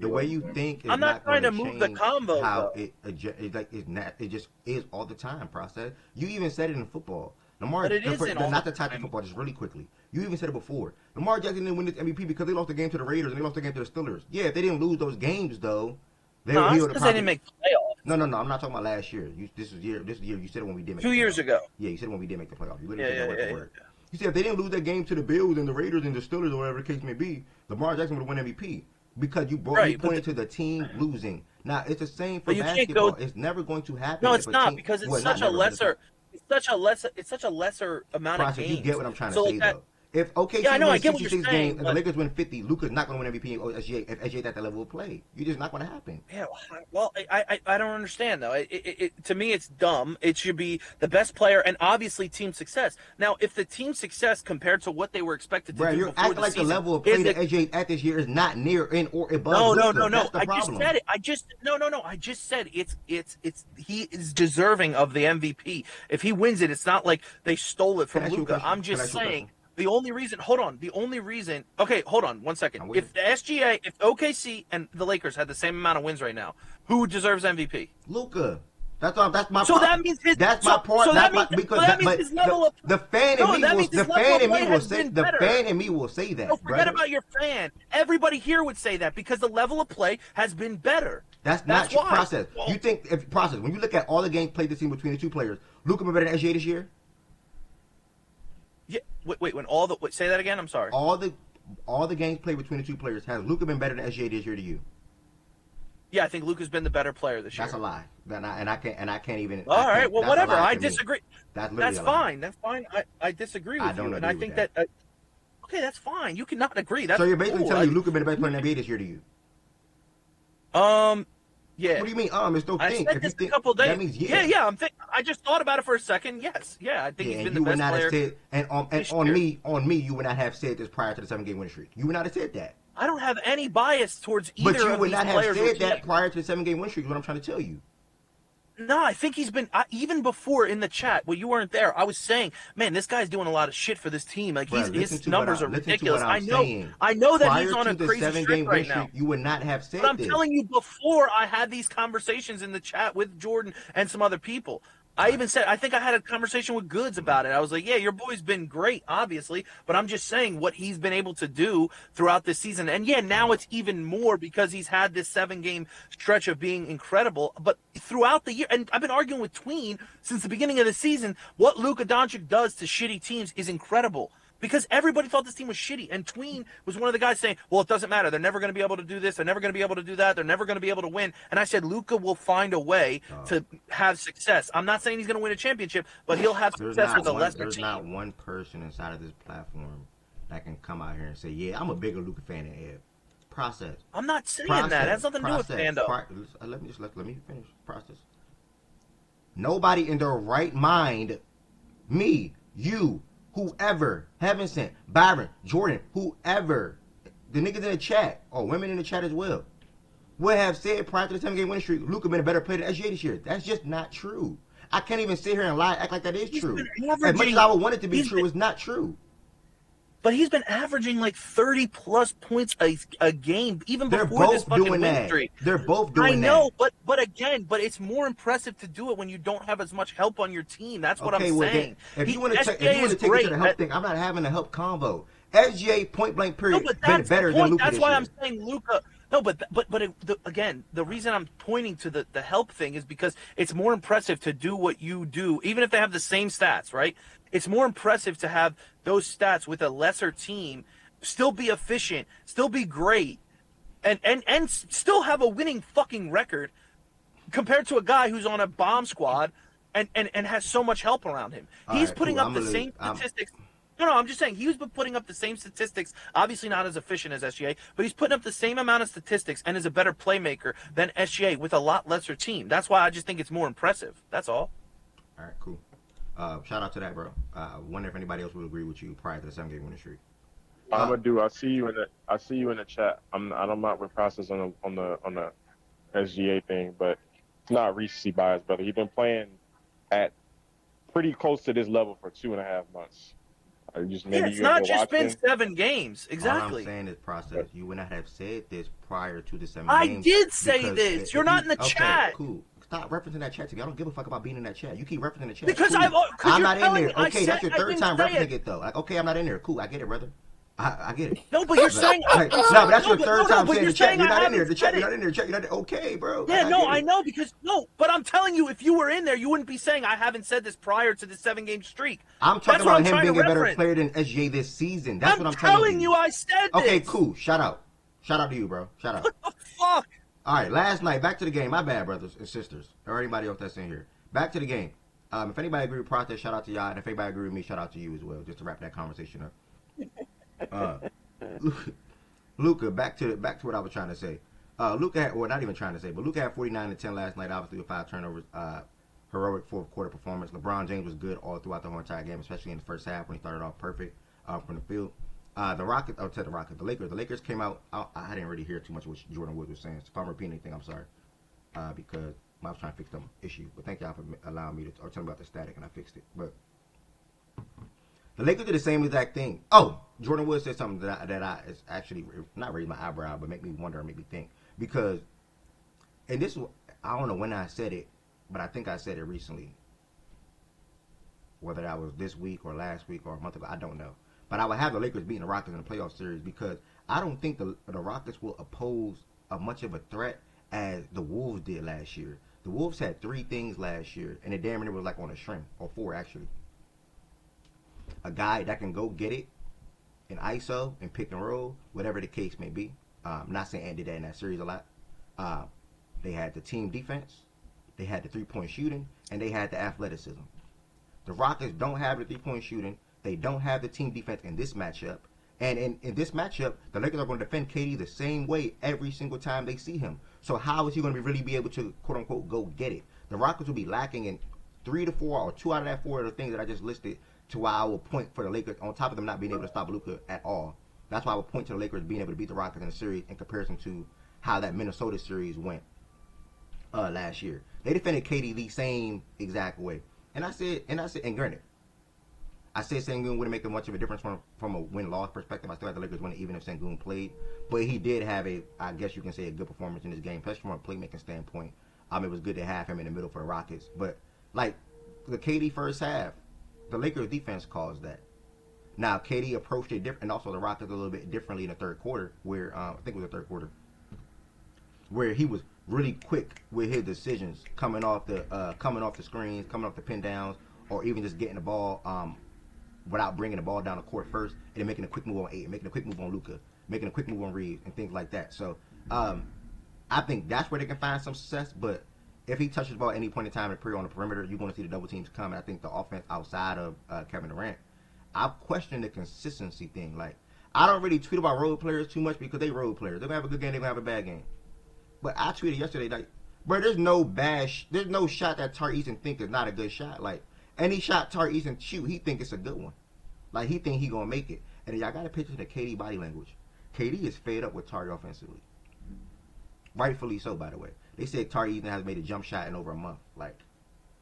way you think, I'm not trying to move the combo. How it just is all the time. Process. You even said it in football. Lamar, not the type of football, just really quickly. You even said it before. Lamar Jackson didn't win this MVP because they lost the game to the Raiders and they lost the game to the Steelers. Yeah, if they didn't lose those games though, they didn't make playoffs. No. I'm not talking about last year. This year. You said it when we did make 2 years ago. Yeah, you said it when we did make the playoffs. You literally said that word. You said if they didn't lose that game to the Bills and the Raiders and the Steelers or whatever the case may be, Lamar Jackson would have won MVP because you pointed to the team losing. Now it's the same for basketball. It's never going to happen. No, it's not because it's such a lesser. It's such a lesser amount of games. You get what I'm trying to say, though. If OKC wins 66 games and the Lakers win 50, Luka's not going to win MVP or SGA if SGA's at that level of play. You're just not going to happen. Yeah, well, I don't understand, though. To me, it's dumb. It should be the best player and obviously team success. Now, if the team success compared to what they were expected to do you're acting like the level of play that SGA at this year is not near in or above No. I just said it. I just said he is deserving of the MVP. If he wins it, it's not like they stole it from Luka. I'm just saying. Okay, hold on 1 second. If the if OKC and the Lakers had the same amount of wins right now, who deserves MVP? Luka. That's my part. So that means his that's my part. His level of the fan in me will say that. No, forget about your fan. Everybody here would say that because the level of play has been better. That's not your process. Well, you think when you look at all the games played this season between the two players, Luka been better than SGA this year? Yeah. Wait. Say that again. I'm sorry. All the games played between the two players, has Luka been better than SGA this year to you? Yeah, I think Luka's been the better player this year. That's a lie. I can't even. All right. Well, whatever. I disagree. That's fine. That's fine. I disagree with you, and I think that. Okay, that's fine. You cannot agree. That's so you're basically telling me Luka been the best player in the NBA this year to you? Yeah. What do you mean? It's no thing. I said this a couple days. That means yeah. I just thought about it for a second. Yes. Yeah. I think he's been the best player. On me, you would not have said this prior to the 7-game winning streak. You would not have said that. I don't have any bias towards But either you of would these not have players. said that prior to the 7-game win streak. Is what I'm trying to tell you. No, I think he's been even before in the chat. Well, you weren't there. I was saying, man, this guy's doing a lot of shit for this team. Like Bruh, his numbers are listen to what ridiculous. I'm saying. I know that he's Prior on to a the crazy streak 7-game win right now. streak, you would not have said But I'm this. telling you, before I had these conversations in the chat with Jordan and some other people, I even said, I think I had a conversation with Goods about it. I was like, yeah, your boy's been great, obviously, but I'm just saying what he's been able to do throughout this season. And yeah, now it's even more because he's had this 7-game stretch of being incredible. But throughout the year, and I've been arguing with Tween since the beginning of the season, what Luka Doncic does to shitty teams is incredible. Because everybody thought this team was shitty. And Tween was one of the guys saying, well, it doesn't matter. They're never going to be able to do this. They're never going to be able to do that. They're never going to be able to win. And I said, Luka will find a way to have success. I'm not saying he's going to win a championship, but he'll have success with a lesser There's team. not one person inside of this platform that can come out here and say, yeah, I'm a bigger Luka fan than Ed. Process. I'm not saying that. It has nothing to do with fandom. Let me finish. Process. Nobody in their right mind, me, you, whoever, Heaven Sent, Byron, Jordan, whoever, the niggas in the chat, or women in the chat as well, would have said prior to the 7-game winning streak, Luka been a better player than SGA this year. That's just not true. I can't even sit here and lie, act like that is true. As much as I would want it to be true, it's not true. But he's been averaging like 30-plus points a game, even before this fucking win streak. They're both doing that. I know, but again, it's more impressive to do it when you don't have as much help on your team. That's what I'm saying. If you want to take it to the help thing, I'm not having a help convo. SGA point blank period been better than Luka. That's why I'm saying Luka. No, again, the reason I'm pointing to the help thing is because it's more impressive to do what you do, even if they have the same stats, right? It's more impressive to have those stats with a lesser team, still be efficient, still be great, and still have a winning fucking record compared to a guy who's on a bomb squad and has so much help around him. He's putting up the same statistics. No, I'm just saying he's been putting up the same statistics, obviously not as efficient as SGA, but he's putting up the same amount of statistics and is a better playmaker than SGA with a lot lesser team. That's why I just think it's more impressive. That's all. All right, cool. Shout out to that, bro. I wonder if anybody else would agree with you prior to the 7-game winning streak. I'm gonna do. I see you in the chat. I'm not with process on the SGA thing, but it's not recency bias, brother. He's been playing at pretty close to this level for 2.5 months. It's not just been 7 games. Exactly. All I'm saying is process. You would not have said this prior to the 7 games. I did say this. You're not in the chat. Cool. Stop referencing that chat to me. I don't give a fuck about being in that chat. You keep referencing the chat. Because cool. I'm not in there. Okay, that's your third time referencing it though. Like, okay, I'm not in there. Cool, I get it, brother. I get it. No, but you're saying but that's your third time saying the chat. You're not in there. The chat. You're not in there. You're not in there. Okay, bro. Yeah, I know but I'm telling you, if you were in there, you wouldn't be saying I haven't said this prior to the 7-game streak. I'm talking about him being a better player than SGA this season. That's what I'm telling you. I said this. Okay, cool. Shout out to you, bro. Shout out. What the fuck? All right, last night, back to the game. My bad, brothers and sisters, or anybody else that's in here. Back to the game. If anybody agree with Process, shout out to y'all. And if anybody agree with me, shout out to you as well, just to wrap that conversation up. Luka, back to what I was trying to say. Luka had, or not even trying to say, but Luka had 49 and 10 last night, obviously with 5 turnovers. Heroic fourth quarter performance. LeBron James was good all throughout the whole entire game, especially in the first half when he started off perfect from the field. The Lakers came out. I didn't really hear too much of what Jordan Woods was saying. So if I'm repeating anything, I'm sorry. Because I was trying to fix some issue. But thank y'all for allowing me to tell me about the static, and I fixed it. But the Lakers did the same exact thing. Oh, Jordan Woods said something that I is actually not raise my eyebrow, but make me wonder and make me think. Because, and this, I don't know when I said it, but I think I said it recently. Whether that was this week or last week or a month ago, I don't know. But I would have the Lakers beating the Rockets in the playoff series because I don't think the Rockets will oppose much of a threat as the Wolves did last year. The Wolves had 3 things last year, and it damn near was like on a string, or 4 actually. A guy that can go get it in ISO and pick and roll, whatever the case may be. I'm not saying Ant did that in that series a lot. They had the team defense, they had the 3-point shooting, and they had the athleticism. The Rockets don't have the 3-point shooting. They don't have the team defense in this matchup. And in this matchup, the Lakers are going to defend KD the same way every single time they see him. So how is he going to really be able to, quote-unquote, go get it? The Rockets will be lacking in 3 to 4 or 2 out of that 4 of the things that I just listed to why I will point for the Lakers, on top of them not being able to stop Luka at all. That's why I would point to the Lakers being able to beat the Rockets in the series in comparison to how that Minnesota series went last year. They defended KD the same exact way. And granted, I said Sengun wouldn't make much of a difference from a win-loss perspective. I still had the Lakers winning even if Sengun played. But he did have I guess you can say, a good performance in this game, especially from a playmaking standpoint. It was good to have him in the middle for the Rockets. But, like, the KD first half, the Lakers defense caused that. Now, KD approached it different, and also the Rockets a little bit differently in the third quarter, where, I think it was the third quarter, where he was really quick with his decisions coming off the screens, coming off the pin downs, or even just getting the ball without bringing the ball down the court first, and then making a quick move on Ayton, making a quick move on Luka, making a quick move on Reeves, and things like that. So I think that's where they can find some success. But if he touches the ball at any point in time on the perimeter, you're going to see the double teams come. And I think the offense outside of Kevin Durant, I question the consistency thing. Like, I don't really tweet about role players too much because they role players. They're going to have a good game, they're going to have a bad game. But I tweeted yesterday, like, bro, there's no shot that Tari Eason think is not a good shot. Like, any shot Tari Eason shoot, he think it's a good one. Like, he think he gonna make it. And then y'all got to picture the KD body language. KD is fed up with Tari offensively. Rightfully so, by the way. They said Tari Eason has made a jump shot in over a month. Like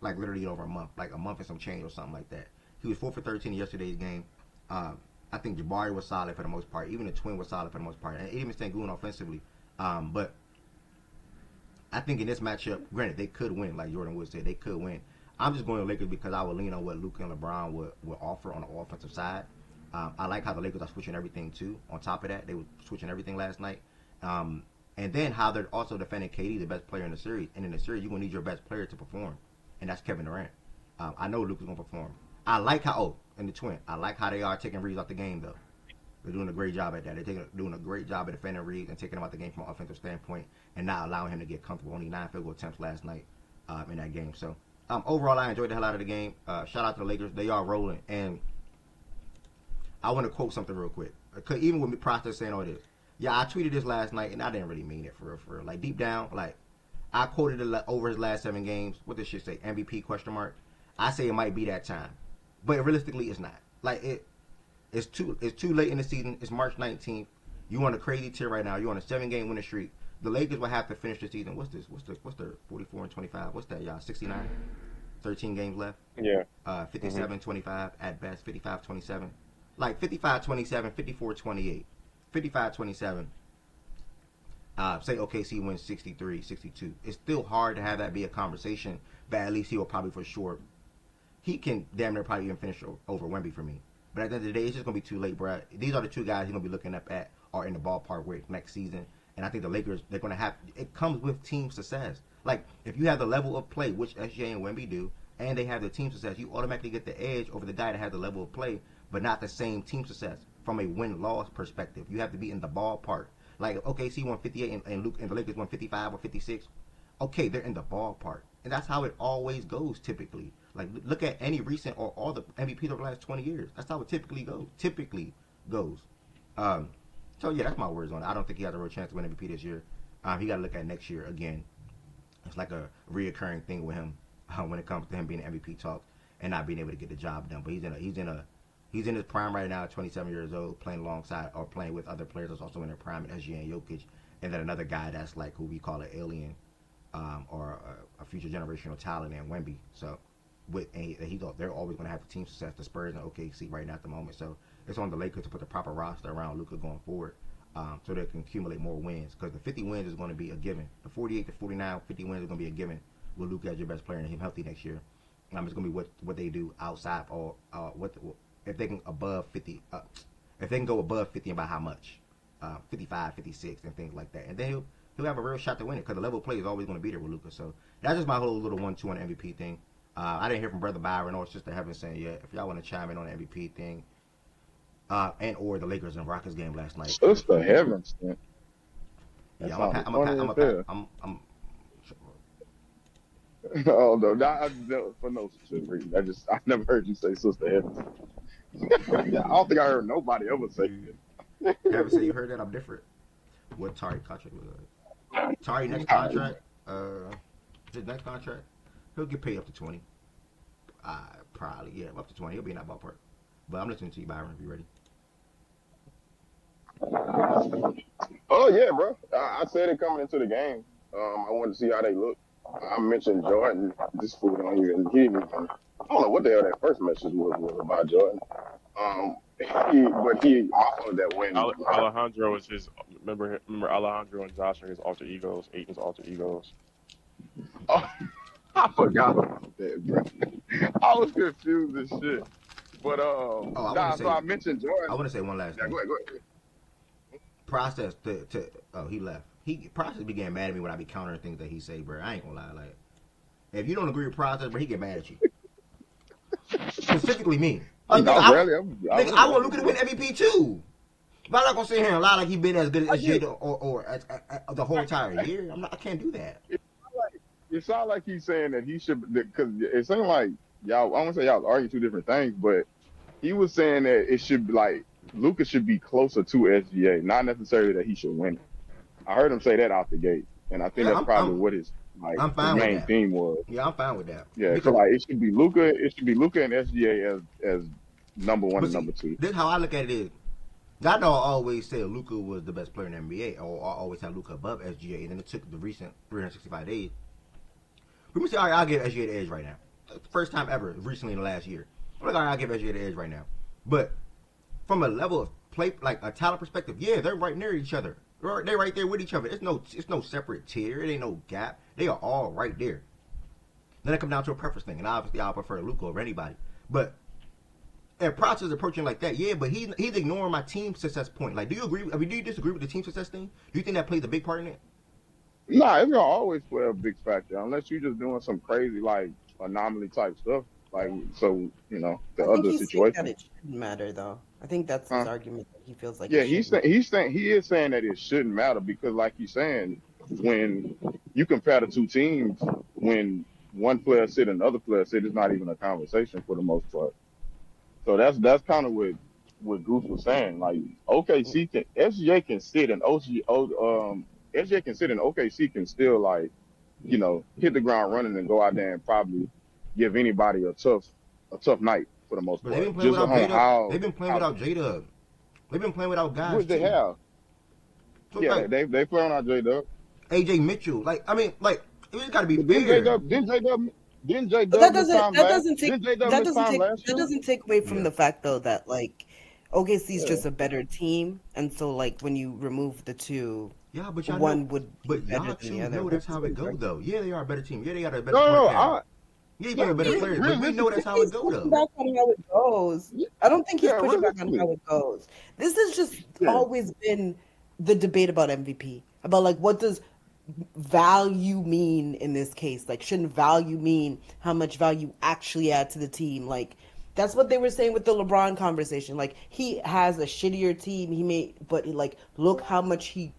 literally over a month. Like a month and some change or something like that. He was 4 for 13 in yesterday's game. I think Jabari was solid for the most part. Even the twin was solid for the most part. And even Sengun offensively. But I think in this matchup, granted, they could win. Like Jordan Wood said, they could win. I'm just going to Lakers because I would lean on what Luka and LeBron would offer on the offensive side. I like how the Lakers are switching everything too. On top of that, they were switching everything last night. And then how they're also defending KD, the best player in the series. And in the series, you're going to need your best player to perform. And that's Kevin Durant. I know Luka's going to perform. I like how, and the twin, I like how they are taking Reeves out the game, though. They're doing a great job at that. They're doing a great job at defending Reeves and taking him out the game from an offensive standpoint and not allowing him to get comfortable. Only 9 field goal attempts last night in that game. So, overall, I enjoyed the hell out of the game. Shout out to the Lakers. They are rolling. And I want to quote something real quick. Even with me process saying all this. Yeah, I tweeted this last night, and I didn't really mean it for real. Like, deep down, like, I quoted it over his last 7 games. What does shit say? MVP, question mark. I say it might be that time. But realistically, it's not. Like, it's too late in the season. It's March 19th. You on a crazy tier right now. You're on a 7-game winning streak. The Lakers will have to finish the season. What's their 44-25? What's that, y'all? 69? 13 games left? Yeah. 57-25 at best. 55-27. Like 55-27, 54-28. 55-27. Say OKC wins 63-62. It's still hard to have that be a conversation, but at least he will probably for sure. He can damn near probably even finish over Wemby for me. But at the end of the day, it's just going to be too late, bro. These are the two guys he's going to be looking up at are in the ballpark with next season. And I think the Lakers, they're going to have, it comes with team success. Like, if you have the level of play, which SJ and Wemby do, and they have the team success, you automatically get the edge over the guy that has the level of play, but not the same team success. From a win-loss perspective, you have to be in the ballpark. Like, OKC won 58 and the Lakers won 55 or 56. Okay, they're in the ballpark. And that's how it always goes, typically. Like, look at any recent or all the MVPs over the last 20 years. That's how it typically goes. So, yeah, that's my words on it. I don't think he has a real chance to win MVP this year. He got to look at next year again. It's like a reoccurring thing with him when it comes to him being in MVP talk and not being able to get the job done. But he's in his prime right now, 27 years old, playing alongside or playing with other players that's also in their prime, SG and Jokic, and then another guy that's like who we call an alien or a future generational talent in Wemby. So they're always going to have the team success. The Spurs and OKC right now at the moment. So it's on the Lakers to put the proper roster around Luka going forward, so they can accumulate more wins. Because the 50 wins is going to be a given. The 48 to 49, 50 wins is going to be a given with Luka as your best player and him healthy next year. It's going to be what they do outside or if they can above 50. If they can go above 50 and by how much? 55, 56, and things like that. And then he'll have a real shot to win it because the level of play is always going to be there with Luka. So that's just my whole little 1-2 on the MVP thing. I didn't hear from Brother Byron or Sister Heaven saying yet. If y'all want to chime in on the MVP thing, and or the Lakers and Rockets game last night. Sister Heaven. Yeah, I'm Oh no, for no specific reason. I never heard you say Sister Heaven. I don't think I heard nobody ever say it. Heaven say you heard that? I'm different. What Tari contract was like? Tari next contract? His next contract? He'll get paid up to 20. Probably, yeah, up to 20. He'll be in that ballpark. But I'm listening to you, Byron, if you're ready. Oh yeah, bro. I said it coming into the game. I wanted to see how they look. I mentioned Jordan. This fool don't even. He didn't even. I don't know what the hell that first message was about Jordan. But he also that when Alejandro is his. Remember Alejandro and Josh are his alter egos. Aiton's alter egos. oh, I forgot about that, bro. I was confused as shit. But Oh, so I mentioned I Jordan. want to say one last Yeah, thing. go ahead. Process to oh, he left. Process began mad at me when I be countering things that he say, bro. I ain't gonna lie. Like, if you don't agree with Process, bro, he get mad at you. Specifically me. Like, nigga, I want Luka to win MVP too. But I'm not gonna sit here and lie like he been as good as Jada or the whole entire year. I can't do that. It sounds like he's saying that he should, because it seemed like y'all. I won't say y'all was arguing two different things, but he was saying that it should be like Luka should be closer to SGA, not necessarily that he should win it. I heard him say that out the gate, and I think Yeah, that's probably what his I'm his fine with main that. theme was. Yeah, I'm fine with that. Yeah, Because so like it should be Luka. It should be Luka and SGA as number one and see, number two. this is how I look at it is. I know I always said Luka was the best player in the NBA, or I always had Luka above SGA, and then it took the recent 365 days. Let me say, all right, I'll give SGA the edge right now. First time ever, recently in the last year. I'm like, all right, I'll give SGA the edge right now. But from a level of play, like a talent perspective, yeah, they're right near each other. They're right there with each other. It's no separate tier. It ain't no gap. They are all right there. Then it comes down to a preference thing, and obviously I prefer Luka over anybody. But if Process is approaching like that, yeah, but he's ignoring my team success point. Like, do you agree? I mean, do you disagree with the team success thing? Do you think that plays a big part in it? Nah, it's gonna always play a big factor unless you're just doing some crazy like anomaly type stuff. Like so, the I think other he's saying that situation. it shouldn't matter, though. I think that's his Huh? argument. That he feels like Yeah, it he's shouldn't. saying he is saying that it shouldn't matter because, like he's saying, you compare the two teams, when one player sit and another player sit, it's not even a conversation for the most part. So that's kind of what Goose was saying. Like OKC can SGA can sit and SGA can sit and OKC can still like hit the ground running and go out there and probably give anybody a tough night for the most But they've been part. playing Just without on J Dub. how They've been playing how without J Dub. They've been playing without guys would they too. have? So Yeah, like they play on our J Dub. AJ Mitchell, like I mean, like it just got to be But didn't J fair. Dub didn't J But Dub miss time last? Didn't J Dub that miss doesn't time take last that year? doesn't take away from Yeah. the fact though that like OKC is Yeah. just a better team, and so like when you remove the two, Yeah, but y'all know, one would be but better y'all than the two other. know Which that's is how what it he's go arguing. though. Yeah, they are a better team. Yeah, they got a better No, no, point no. guard. Yeah, you play with better He's players, but we know that's how it go pushing though. back on how it goes. I don't think he's Yeah, pushing back on realistically. how it goes. This has just Yeah. always been the debate about MVP. About like what does value mean in this case? Like shouldn't value mean how much value actually add to the team? Like that's what they were saying with the LeBron conversation. Like he has a shittier team, but like look how much he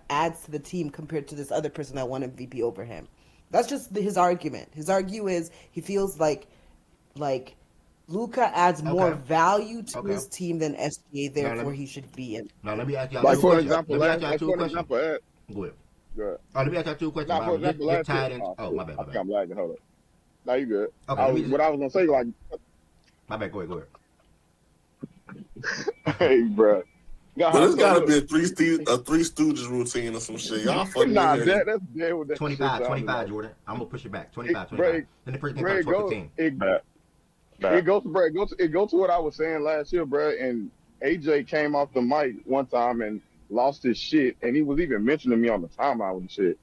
adds to the team compared to this other person that won MVP over him. That's just his argument. His argument is he feels like Luka adds more Okay, value to okay. his team than SGA, Now therefore he should be in. let me ask y'all Like two for questions. example, Let me ask last y'all like two for an questions. example, Go ahead. good. Let me ask y'all two questions, Now for Byron. example, Just last year. tied in. Oh Oh, shit, my bad, I my think bad. I'm lagging. Hold up. Now you good. Okay, let me What I was gonna say like, my bad. Go ahead. hey, bro. But Nah, it's so got to be look, a Three Stooges routine or some shit. Y'all funny as nah, hell. that's dead what that shit 25, sounded 25, like. Jordan. I'm gonna push it back. It, 25, bro, 25. it, Then the first thing bro, started it short goes, 15. it, Back. it goes to what I was saying last year, bro. And AJ came off the mic one time and lost his shit, and he was even mentioning me on the timeline with the shit.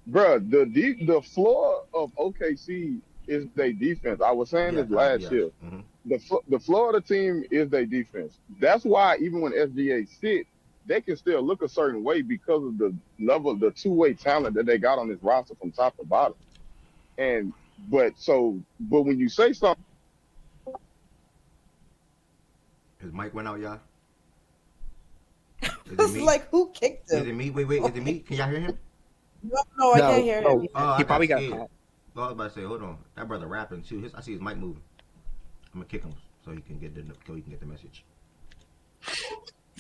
Bro, the floor of OKC is their defense. I was saying Yes, this last yes. year. Mm-hmm. The floor of the team is their defense. That's why even when SGA sit, they can still look a certain way because of the level, the two-way talent that they got on this roster from top to bottom. And but when you say something, His mic went out, y'all. Is it It's me? like who kicked Is him? it me? Wait, is it me? Can y'all hear him? No, I can't No, hear no, anything. Oh, I he got probably got scared. caught. Oh, I was about to say, hold on. That brother rapping too. I see his mic moving. I'm gonna kick him so he can get the message.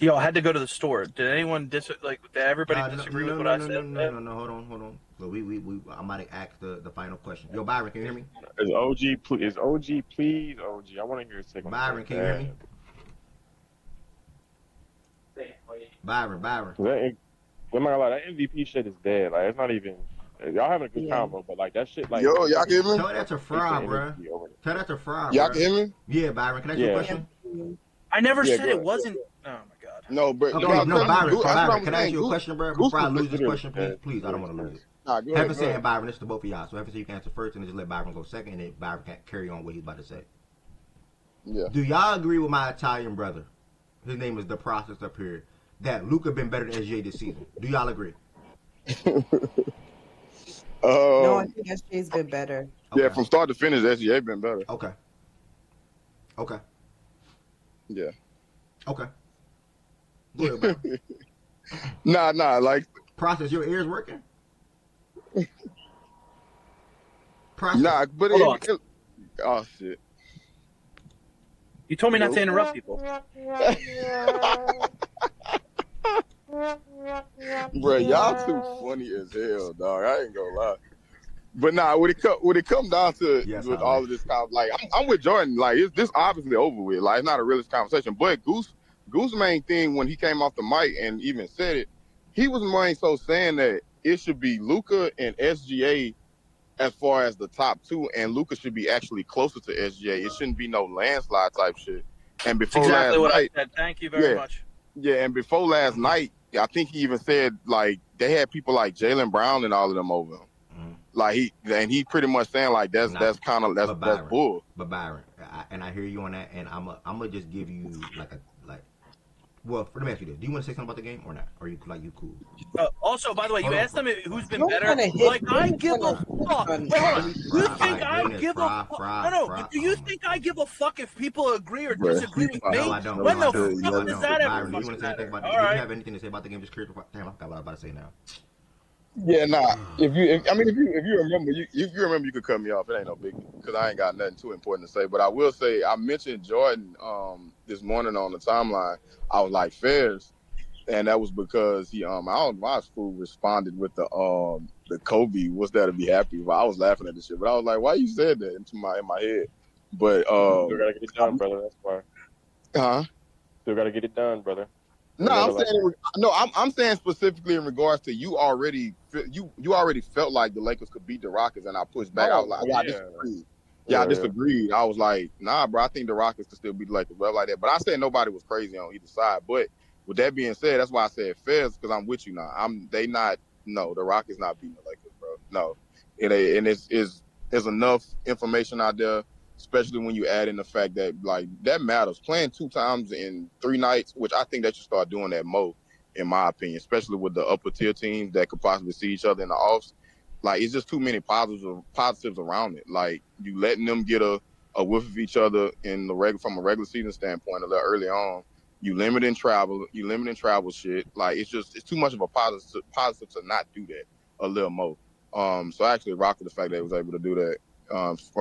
Yo, I had to go to the store. Did anyone did everybody No, disagree with no, what no, I no, said? no, no, no, no. Hold on. So we I'm about to ask the final question. Yo, Byron, can you hear me? Is OG please? OG? I want to hear his take on the Byron, West can you hear me? bad. Byron. I'm not gonna lie, that MVP shit is dead. Like, it's not even. Y'all having a good Yeah. combo, but like that shit, like Yo, it's y'all like can hear me? Tell that to wasting Fry, bro. energy over Tell this that to Fry, Y'all bro. can hear me? Yeah, Byron. Can I ask you a shit. question? I never Yeah, said go it ahead. wasn't. Oh my god. No, but Okay, no, no, because Byron. that's what Byron, I'm can I ask saying. you a question, bro? Goose Before I was lose this literally question, please, dead. please. I don't want to lose it. nah, go Heaven ahead, go said, ahead. and Byron, this is to both of y'all. So Heaven said you can answer first, and then just let Byron go second, and then Byron can carry on what he's about to say. Yeah. Do y'all agree with my Italian brother? His name is the process up here. That Luka been better than SGA this season. Do y'all agree? No, I Um, think SJ's been better. yeah, Okay. from start to finish, SGA been better. Okay. Okay. Yeah. Okay. Go ahead, Byron. Nah, like, Process, your ears working? Process. nah, but Hold on. oh shit. You told me not to interrupt people. Bro, y'all too funny as hell, dog. I ain't gonna lie. But nah, when it come down to Yes, with I all like. of this like I'm with Jordan. Like this obviously over with. Like it's not a realist conversation. But Goose main thing when he came off the mic and even said it, he was more so saying that it should be Luka and SGA as far as the top two, and Luka should be actually closer to SGA. It shouldn't be no landslide type shit. And That's before exactly last what I night, said. Thank you very yeah, much. yeah, and before last night, I think he even said like they had people like Jaylen Brown and all of them over him. Like he pretty much saying like that's kind of But that's Byron, bull. I hear you on that, and I'm gonna just give you like. Well, let me ask you this: do you want to say something about the game or not? Or you cool? Also, by the way, you Hold on. asked them who's been You're better. trying to hit. Like, I give a fuck. Wait, hold on. You think My I goodness, give a fuck? No, but do you Oh my think I give a fuck if people agree or Bruh, disagree with No, me? I don't. When No, I the don't. fuck No, I does don't. that ever Byron, do you fucking want to say anything matter? about? All Do you right. have anything to say about the game? Just curious. Damn, I forgot what I was about to say now. Yeah, nah. If you remember, you remember, you could cut me off. It ain't no biggie because I ain't got nothing too important to say. But I will say, I mentioned Jordan this morning on the timeline. I was like Fairs, and that was because he I don't know why his fool responded with the Kobe. What's that to be happy? But I was laughing at the shit. But I was like, why you said that in my head? But Still gotta get it done, brother. That's why. huh? Still gotta get it done, brother. No, Every I'm other saying last night. I'm saying specifically in regards to you already felt like the Lakers could beat the Rockets, and I pushed back. I was like, yeah, I Yeah. disagreed. Yeah, I Yeah. disagreed. I was like, nah, bro, I think the Rockets could still beat the Lakers, well, like that. But I said nobody was crazy on either side. But with that being said, that's why I said Fez because I'm with you now. The Rockets not beating the Lakers, bro. No, and there's enough information out there, especially when you add in the fact that like that matters. Playing 2 times in 3 nights, which I think they should start doing that more, in my opinion, especially with the upper tier teams that could possibly see each other in the offs. Like it's just too many positives around it. Like you letting them get a whiff of each other in the from a regular season standpoint a little early on. You limiting travel shit. Like it's too much of a positive to not do that a little more. So I actually rock with the fact that they was able to do that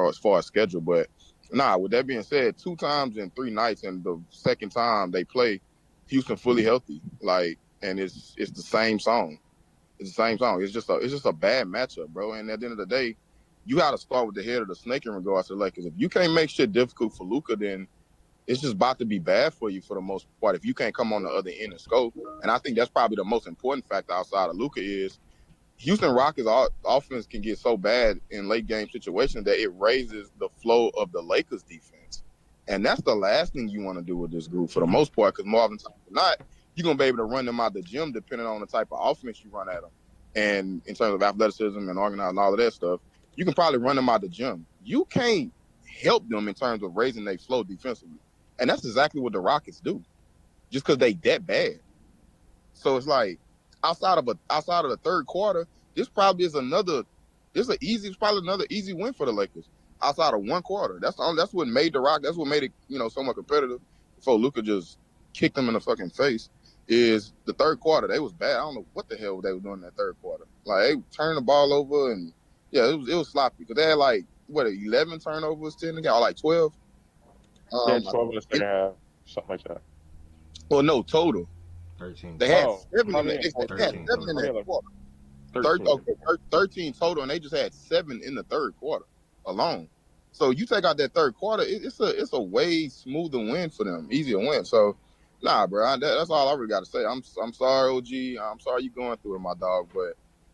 as far as schedule. But nah, with that being said, 2 times in 3 nights, and the second time they play Houston fully healthy. Like, and it's the same song. It's the same song. It's just a bad matchup, bro. And at the end of the day, you got to start with the head of the snake in regards to the Lakers. If you can't make shit difficult for Luka, then it's just about to be bad for you for the most part. If you can't come on the other end and scope, and I think that's probably the most important factor outside of Luka is Houston Rockets offense can get so bad in late game situations that it raises the flow of the Lakers defense. And that's the last thing you want to do with this group for the most part, because more often times than not, you're going to be able to run them out the gym depending on the type of offense you run at them. And in terms of athleticism and organizing and all of that stuff, you can probably run them out the gym. You can't help them in terms of raising their flow defensively. And that's exactly what the Rockets do, just because they that bad. So it's like outside of the third quarter, it's probably another easy win for the Lakers outside of one quarter. That's what made that's what made it, somewhat competitive before Luka just kicked them in the fucking face. Is the third quarter. They was bad. I don't know what the hell they were doing in that third quarter. Like they turned the ball over, and yeah, it was sloppy because they had like 11 turnovers, 10 again, or like 12. Yeah, Um, 12 in the second half, something like that. well, no, total. 13 They had total. Oh, seven I in mean, that. They had 13 seven in total. I that mean, like quarter. 13. 13 total, and they just had 7 in the third quarter alone. So you take out that third quarter, it's a way smoother win for them, easier win. So Nah, bro. That's all I really got to say. I'm sorry, OG. I'm sorry you going through it, my dog. But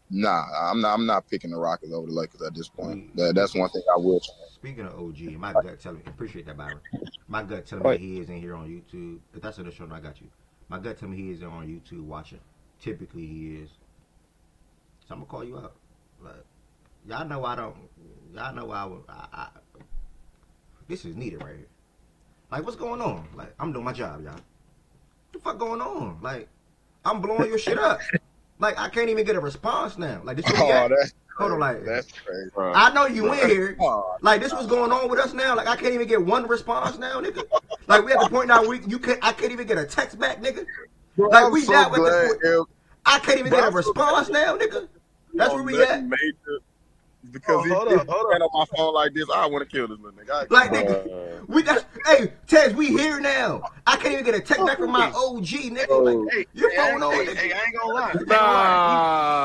nah, I'm not picking the Rockets over the Lakers at this point. That's one thing I will. Speaking of OG, my gut telling me, appreciate that, Byron. My gut telling me Wait, that he is in here on YouTube. If that's in the show, I got you. My gut telling me he is on YouTube watching. Typically, he is. So I'm gonna call you out. Like, y'all know I don't. Y'all know this is needed right here. Like, what's going on? Like, I'm doing my job, y'all. What the fuck going on? Like, I'm blowing your shit up. Like, I can't even get a response now. Like, this where we Oh, at? that's Hold on, like, that's crazy. I know you in here. Oh, Like, this what's going on with us now. Like, I can't even get one response now, nigga. Like, we at the point now where I can't even get a text back, nigga. bro, Like, I'm we so now at the glad. point. I can't even Bro, get a I'm so glad response now, nigga. That's where on we at. nothing major because if hold you up. stand on my phone like this, I want to kill this little nigga. Like, nigga, hey, Tez, we here now. I can't even get a text back from my OG, nigga. Like, Oh, your phone on, nigga. I ain't gonna lie.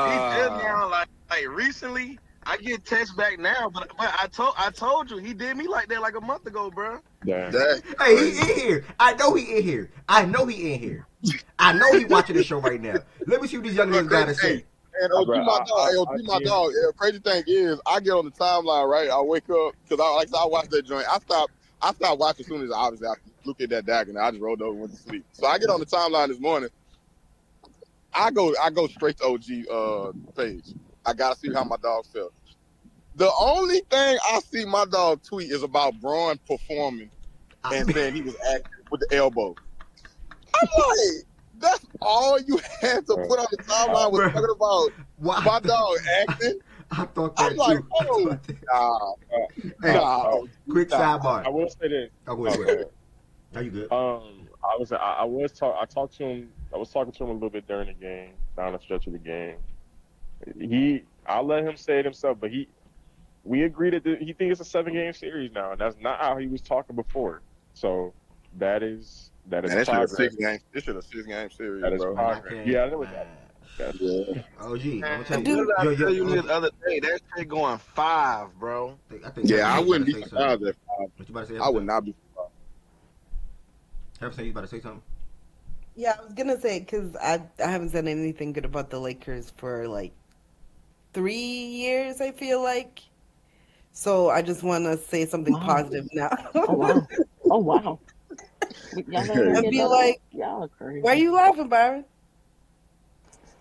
He did now. Like recently, I get text back now, but I told you he did me like that like a month ago, bro. Damn. that's Hey, he crazy. in here. I know he in here. I know he in here. I know he watching the show right now. Let me see what these young Bro, niggas gotta crazy say. thing. And OG Bro, my dog, hey, OG I my see dog. him. Crazy thing is, I get on the timeline, right? I wake up because I watch that joint. I stopped watching as soon as obviously I looked at that DAC and I just rolled over and went to sleep. So I get on the timeline this morning. I go straight to OG page. I gotta see how my dog felt. The only thing I see my dog tweet is about Braun performing and saying he was acting with the elbow. I'm like, that's all you had to put on the timeline was Bro, talking about why? my dog acting. I thought I'm that like, too. oh, Hey, nah, quick nah. sidebar. I will say this. Oh, go Oh, ahead, go go ahead. ahead. Are you good? I talked to him. I was talking to him a little bit during the game, down the stretch of the game. I'll let him say it himself, but we agreed that he thinks it's a 7-game series now, and that's not how he was talking before. So that is Man, this should a progress. 6-game. This should a 6-game series, That is bro. Man, I progress. can't. Yeah, I know what Man. that's. Yeah. OG, I'm gonna tell And you. what did I tell you OG, the other day? That shit going 5, bro. I think Yeah, I Hefferson about wouldn't to be say something. surprised if What you about to say, I would Hefferson? not be. Hefferson, you about to say something? Yeah, I was gonna say because I haven't said anything good about the Lakers for like 3 years. I feel like so. I just want to say something Wow. positive now. Oh wow. Oh wow. Y'all ain't gonna And get be that like, Y'all are why are crazy. you laughing, Byron?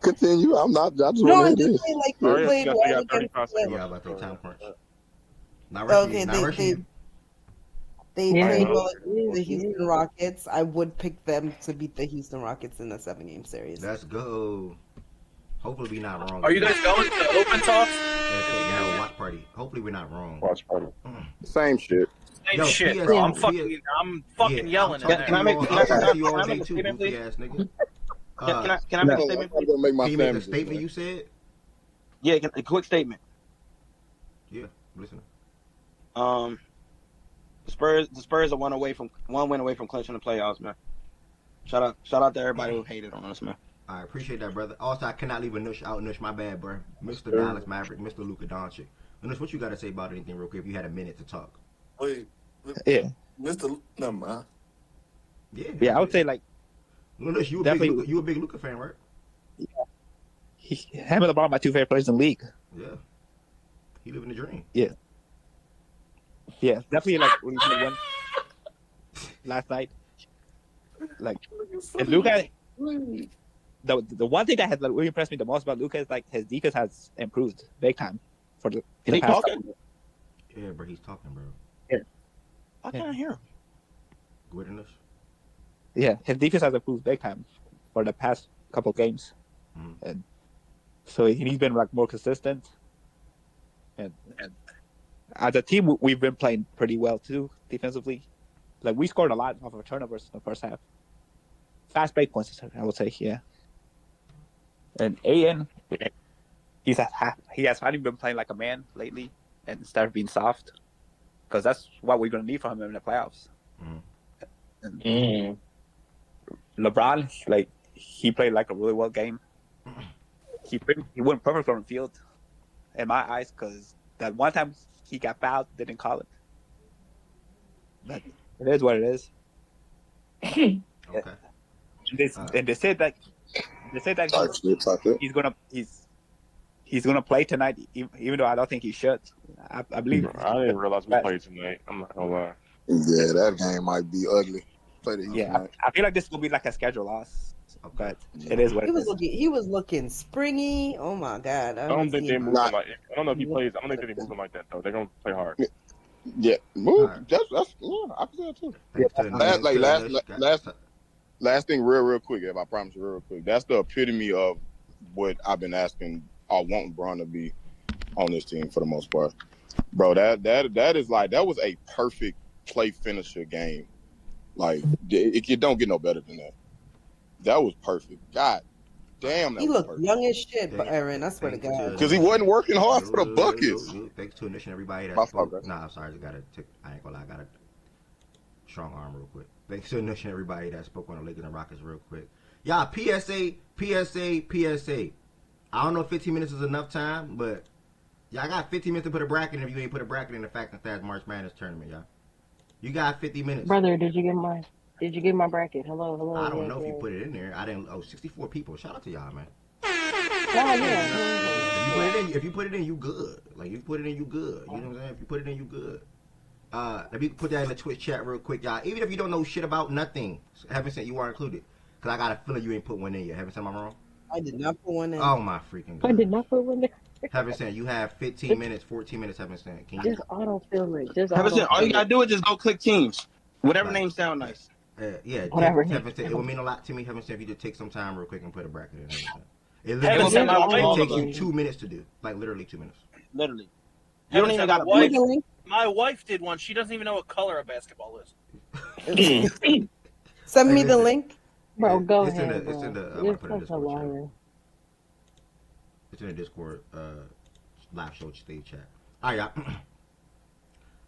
Continue. I'm not. I just No, want to I'm hear just this. saying like Oh they yeah, played they well got against 35 the. seconds Yeah, left. about to time crunch. Not rushing you. Okay, Not rushing you. they Yeah, played he well against is. the He Houston is. Rockets. I would pick them to beat the Houston Rockets in a 7-game series. Let's go. Hopefully we not wrong Are you again. guys going to the open talks? No, watch party. Hopefully we're not wrong. Watch party. Same shit. Same Yo, shit, PS, bro. Yeah. I'm fucking yeah, yelling in there. I'm talking to you all day make a too, statement, goofy please? ass nigga. Can I make a I'm statement, gonna please? go make my Can you make the sandwiches, statement man. you said? Yeah, a quick statement. Yeah, listen. Um, the Spurs are one win away from clinching the playoffs, man. Shout out to everybody who hated on us, man. I appreciate that, brother. Also, I cannot leave a out nush. My bad, bro. Mr. Sure. Dallas Maverick, Mr. Luka Doncic. Nush, what you got to say about anything real quick? If you had a minute to talk. Wait, Yeah, Mr. Never mind. I would say like Nush, you definitely a big Luka fan, right? him and LeBron are my two favorite players in the league. Yeah. He living the dream. Yeah, definitely like when he played one last night. Like, and Luka, the one thing that has like, really impressed me the most about Luka is like his defense has improved big time for the He past talking? couple. Yeah, bro, he's talking, bro. I can't hear him. Go ahead, Nush. Yeah, his defense has improved big time for the past couple games, and so he's been like more consistent. And as a team, we've been playing pretty well too defensively. Like we scored a lot of our turnovers in the first half. Fast break points, I would say, yeah. And Aiden, he has finally been playing like a man lately, and instead of being soft, because that's what we're gonna need from him in the playoffs. And LeBron, like he played like a really well game. He went perfect on the field, in my eyes, because that one time he got fouled, didn't call it. But it is what it is. Okay. And they said that Type shit, type it. he's gonna play tonight, even though I don't think he should. I believe. I didn't realize we played tonight. I'm not gonna lie. Yeah, that game might be ugly. Play the Heat Yeah, tonight. I feel like this will be like a schedule loss, but it is what He it was is. looking springy. Oh my god, I don't think they move Not- him like. I don't know if he plays. I don't think they move him like that though. They're gonna play hard. Yeah, move. Alright. That's yeah. I can say that too. Thanks to the Last thing, real quick. If I promise you, real quick. That's the epitome of what I've been asking or wanting Bron to be on this team for the most part, bro. That is like that was a perfect play finisher game. Like it don't get no better than that. That was perfect. God damn, that He was looked perfect. young as shit, but Aaron, I swear to Thanks God. Because he wasn't working hard for the buckets. Thanks to initiating everybody that My spoke. fault, guys. Nah, I'm sorry. I ain't gonna lie. I got a strong arm real quick. Thanks to initiating everybody that spoke on the Lakers and Rockets real quick. Y'all, PSA. I don't know if 15 minutes is enough time, but y'all got 15 minutes to put a bracket in if you ain't put a bracket in the fact that that's March Madness tournament, y'all. You got 50 minutes. Brother, did you get my bracket? Hello. I don't yes, know if you yes. put it in there. I didn't. 64 people. Shout out to y'all, man. Nah, yeah. If you put it in, you good. Like you put it in, you good. You know what I'm saying? If you put it in, you good. Let me put that in the Twitch chat real quick, y'all. Even if you don't know shit about nothing, Heaven sent you are included. Cause I got a feeling you ain't put one in yet. Heaven sent, am I wrong? I did not put one in. Oh my freaking god! I did not put one there. Heaven sent, you have 15 minutes, 14 minutes. Heaven sent, can you? Just autofill it. Just All you gotta do is just go click teams. Whatever Like, name sound nice. Yeah, Whatever Heaven name. sent, it would mean a lot to me. Heaven sent, if you just take some time real quick and put a bracket in. Heaven sent. It Heaven sent, my literally wife. takes you 2 minutes to do. Like literally 2 minutes. Literally. You Heaven don't even sent, gotta my play. wife. My wife did one. She doesn't even know what color a basketball is. Send me the link. Bro, go it's ahead, in the, bro. It's in the. I'm You're gonna put it in such a Discord chat. liar. It's in the Discord live show stage chat. All right,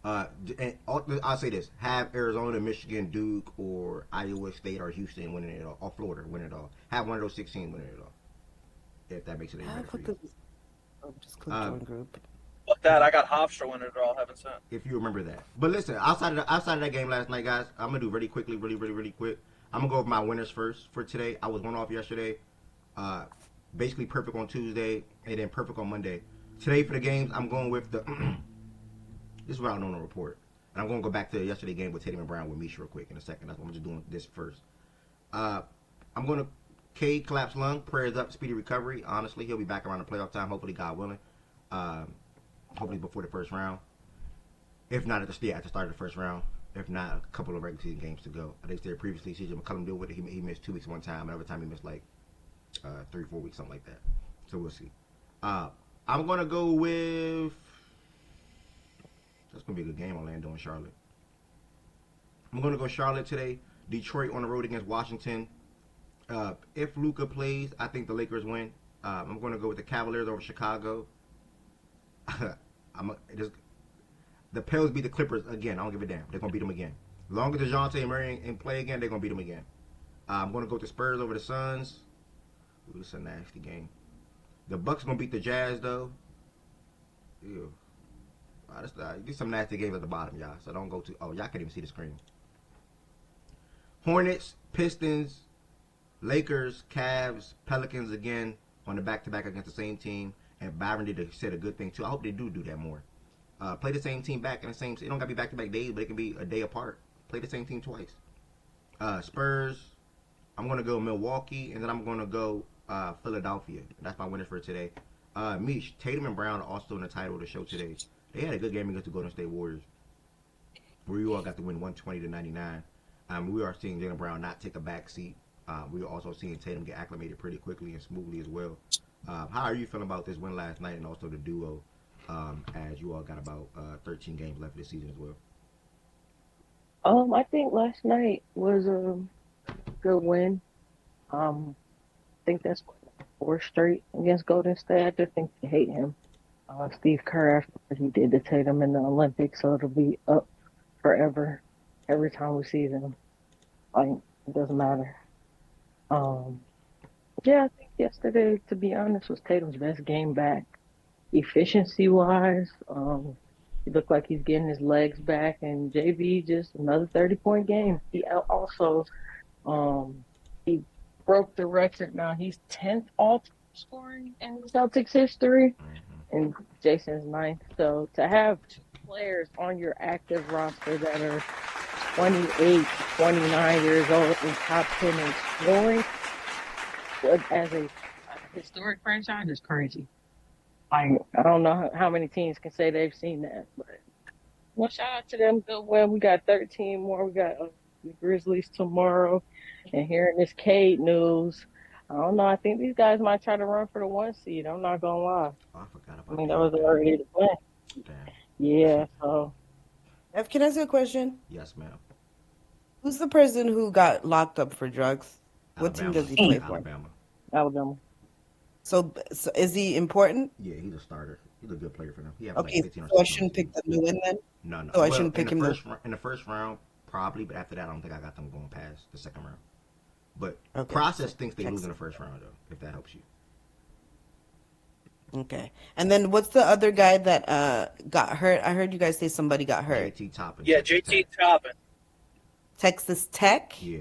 y'all. And I'll say this: have Arizona, Michigan, Duke, or Iowa State or Houston winning it all, or Florida winning it all. Have one of those 16 winning it all. If that makes it any better for you. Just click join group. Fuck that! I got Hofstra winning it all. Heaven sent. If you remember that. But listen, outside of that game last night, guys, I'm gonna do really quick. I'm gonna go over my winners first for today. I was one off yesterday. Basically perfect on Tuesday, and then perfect on Monday. Today for the games, I'm going with the. This is what I know on the report, and I'm gonna go back to yesterday game with Tatum and Brown with Misha real quick in a second. That's why I'm just doing this first. I'm gonna Cade collapsed lung. Prayers up, speedy recovery. Honestly, he'll be back around the playoff time. Hopefully, God willing. Hopefully before the first round. If not at the start of the first round. If not, a couple of regular season games to go. I think said previously, CJ McCollum deal with it. He missed 2 weeks one time. Another time he missed like 3-4 weeks, something like that. So we'll see. I'm gonna go with. That's gonna be a good game. Orlando and Charlotte. I'm gonna go Charlotte today. Detroit on the road against Washington. If Luka plays, I think the Lakers win. I'm gonna go with the Cavaliers over Chicago. The Pels beat the Clippers again. I don't give a damn. They're gonna beat them again. As long as DeJounte and Murray and play again, they're gonna beat them again. I'm gonna go with the Spurs over the Suns. Ooh, this is a nasty game. The Bucks gonna beat the Jazz though. Ew. There's some nasty games at the bottom, y'all. So don't go too. Oh, y'all can't even see the screen. Hornets, Pistons, Lakers, Cavs, Pelicans again on the back-to-back against the same team. And Byron said a good thing too. I hope they do that more. Play the same team back in the same. It don't gotta be back-to-back days, but it can be a day apart. Play the same team twice. Spurs. I'm gonna go Milwaukee, and then I'm gonna go Philadelphia. That's my winners for today. Mish, Tatum and Brown are also in the title of the show today. They had a good game against the Golden State Warriors, where you all got to win 120-99. We are seeing Jaylen Brown not take a back seat. We are also seeing Tatum get acclimated pretty quickly and smoothly as well. How are you feeling about this win last night and also the duo, as you all got about 13 games left of the season as well? I think last night was a good win. I think that's 4 straight against Golden State. I just think they hate him. Steve Kerr, after what he did to Tatum in the Olympics, so it'll be up forever. Every time we see them, like, it doesn't matter. Yeah, I think yesterday, to be honest, was Tatum's best game back. Efficiency-wise, he looked like he's getting his legs back, and JV just another 30-point game. He also, he broke the record now. He's 10th all scoring in Celtics history, and Jason's 9th. So to have players on your active roster that are 28, 29 years old and top 10 in scoring as a historic franchise is crazy. I don't know how many teams can say they've seen that, but well, shout out to them. Good win. We got 13 more. We got the Grizzlies tomorrow, and hearing this Cade news, I don't know. I think these guys might try to run for the 1 seed. I'm not gonna lie. Oh, I forgot about I mean, that was already the plan. Damn. Yeah. So, F, can I ask you a question? Yes, ma'am. Who's the person who got locked up for drugs? What team Alabama. does he play for? Alabama. So is he important? Yeah, he's a starter. He's a good player for them. He had Okay, like 15 or so I 16 shouldn't pick them to win then? No. So I shouldn't pick him in the first round, probably, but after that, I don't think I got them going past the second round. But Okay, process so thinks they lose Texas. in the first round, though, if that helps you. Okay. And then what's the other guy that got hurt? I heard you guys say somebody got hurt. JT Toppin. Yeah, Texas JT Tech. Toppin. Texas Tech? Yeah.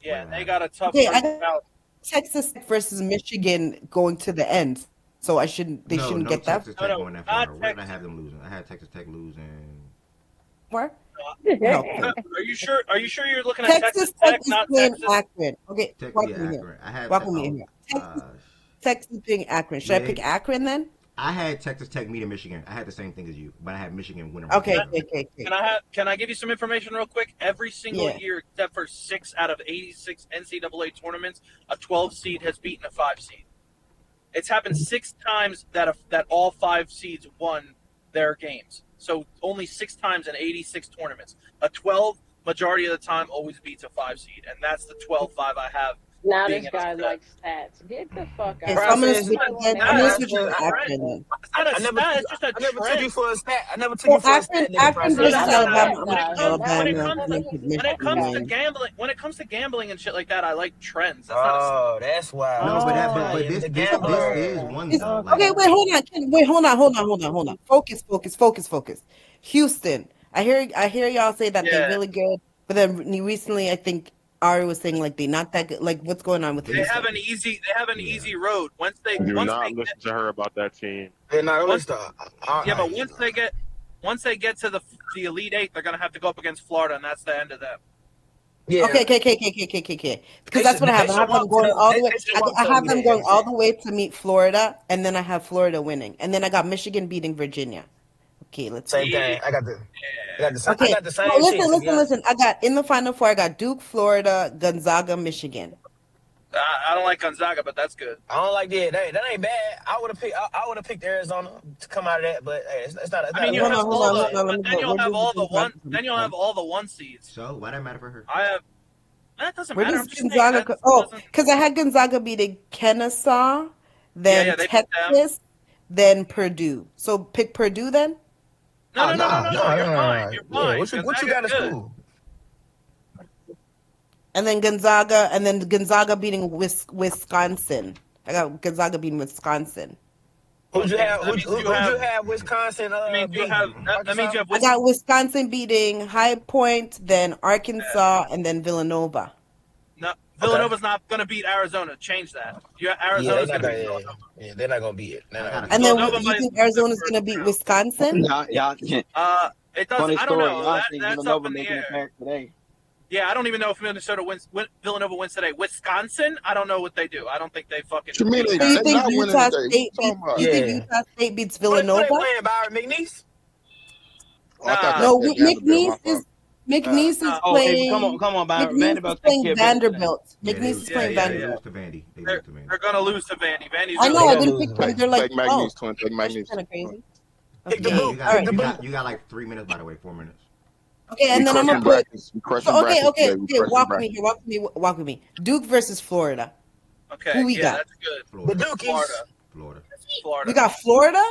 Yeah, they got a tough Okay, I first got round. Texas Tech versus Michigan going to the end. So they shouldn't get that Texas Tech going that far. Where did I have them losing? I had Texas Tech losing. far. Are you sure? Are you sure you're looking at Texas Texas Tech Tech, is not playing Texas? Akron. Okay, walk Yeah, with me Akron. here. I had Walk with me here. Texas is playing Akron. Should I pick Akron then? I had Texas Tech meeting Michigan. I had the same thing as you, but I had Michigan winning. Okay. Can I give you some information real quick? Every single Yeah. year, except for 6 out of 86 NCAA tournaments, a 12 seed has beaten a 5 seed. It's happened 6 times that all 5 seeds won their games. So only 6 times in 86 tournaments. A 12 majority of the time always beats a 5 seed, and that's the 12-5 I have. Now being this in a guy set. likes stats. Get the fuck Okay, out. so I'm gonna Process. switch again. I'm gonna switch to Akron then. It's not a stat, it's just a I never took trend. you for a stat. I never took Well, you for a stat, nigga. Akron versus Process. Alabama. I'm When gonna it pick comes, when it Alabama. comes, I'm gonna pick when it comes to Michigan. gambling and shit like that, I like trends. That's not a stat. Oh, that's why. No, but Yeah, this the this gambler. is one though. Like, Okay, wait, hold on. Focus. Houston. I hear y'all say that they're Yeah. really good, but then recently I think Ari was saying like they're not that good. Like, what's going on with They Houston? have an easy road. Once they Do once not they listen to her about that team. They're not Once- listen. yeah, but once they get to the Elite Eight, they're gonna have to go up against Florida, and that's the end of them. Yeah. Okay. Because that's what I have. I have them going all the way. I have them going all the way to meet Florida, and then I have Florida winning, and then I got Michigan beating Virginia. Okay, let's Same see. thing. I got the same. Okay, I got the same so shit. to be honest. listen. I got in the Final Four. I got Duke, Florida, Gonzaga, Michigan. I don't like Gonzaga, but that's good. I don't like that. That ain't bad. I would have picked Arizona to come out of that, but hey, it's not. I mean, a you have bad hold all on, the, let me but then go. you'll Where have do all you the think one. Gonzaga Then you'll have all the 1 seeds. so why that matter for her? I have. That doesn't Where matter. does I'm just saying Gonzaga? that doesn't- Because I had Gonzaga beating Kennesaw, then Yeah, they beat them. Texas, then Purdue. So pick Purdue then. No, Oh, you're fine. You're Yeah, fine. what you got Gonzaga's at good. school? And then Gonzaga beating Wisconsin. I got Gonzaga beating Wisconsin. Who'd you have? That means Who'd you you have- have? Wisconsin. That means you have I got Wisconsin beating High Point, then Arkansas, and then Villanova. No, Villanova's not going to beat Arizona. Change that. Arizona's going to beat Villanova. Yeah, they're not gonna beat it. And then you think Arizona's going to beat Wisconsin? Y'all can't. It does. Funny I don't story. know. Y'all see That's up Villanova in the making air. it back today. Yeah, I don't even know if Villanova wins today. Wisconsin, I don't know what they do. I don't think they fucking. You mean So they you think not winning Utah today? State? What you talking about? You think Utah State beats Villanova? Who they playing, Byron McNeese? Oh, I thought No, that said Vanderbilt, my fault. McNeese is Oh, hey, playing. come on, Byron. McNeese is Vanderbilt playing take care of business Vanderbilt. Yeah, McNeese is they playing lose Vanderbilt. to Vandy. They're going to lose to Vandy. Vandy's I know. really I good. didn't pick them. They're like, Take McNeese, twin. Take that's McNeese. kind of crazy. Pick the Okay, boot. You all right. got, you got like 3 minutes, by the way, 4 minutes. Okay, and We then I'm crushing gonna put. brackets. We crushing So, okay, brackets today. We crushing walk with brackets. me here. Walk with me. Duke versus Florida. Okay, Who we got? that's good. Florida. The Dukies. Florida. We got Florida.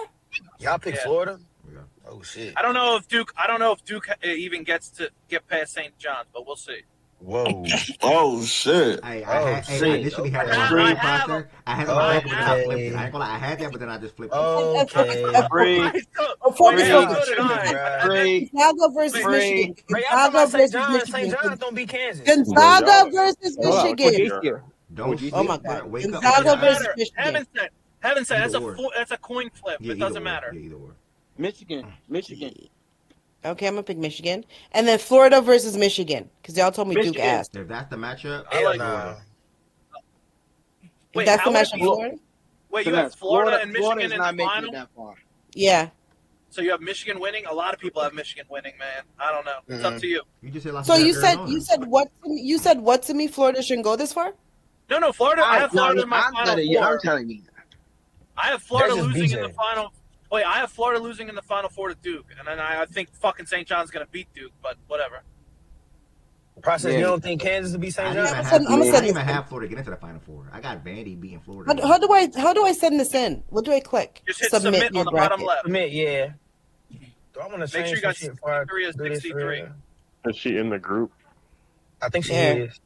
Y'all pick Yeah. Florida? Yeah. Oh shit. I don't know if Duke even gets to get past St. John's, but we'll see. Whoa. Oh shit. I shit. initially had that on I my have roster. I had it on Okay. my but then I flipped it. I ain't gonna lie, I had that, but then I just flipped it. Okay. Free. Focus. Right. Gonzaga versus Free. Michigan. Bro, y'all talking Gonzaga about St. versus John's. St. Michigan. John's don't beat Kansas. Gonzaga Bro, y'all- versus y'all- Michigan. Don't Would you Oh sleep, my say? God. bro. Wake up. It Gonzaga Okay, doesn't versus matter. Michigan. Heaven said either or. that's a coin flip. Yeah, It either doesn't or. matter. Yeah, either or. Michigan. Michigan. Okay, I'm gonna pick Michigan, and then Florida versus Michigan because y'all told me Duke Michigan. ass. If that's the matchup, I Hell like. nah. Florida. If Wait, that's the how would it matchup, be? Florida. Wait, you have Finesse. Florida Florida. and Florida Michigan is in the not making it final. that far. Yeah. So you have Michigan winning. A lot of people have Michigan winning, man. I don't know. It's up to you. You just said last So week you you have said Arizona. you said what to me? Florida shouldn't go this far. No, Florida. I have Florida in my I'm final telling you. I'm four. telling you. I have Florida That's just losing in the BJ. final. Wait, I have Florida losing in the final four to Duke, and then I think fucking St. John's gonna beat Duke, but whatever. Process. You Yeah. don't think Kansas will be I St. didn't John's? even I'm have gonna I send didn't this even in. have Florida get into the Final Four. I got Vandy beating Florida. How do I send this in? What do I click? Just hit submit your on the bottom bracket. left. Submit, yeah. Do I want to Make sure change you some got shit before I 63 or do this for 63. real? Is she in the group? I think she There. is.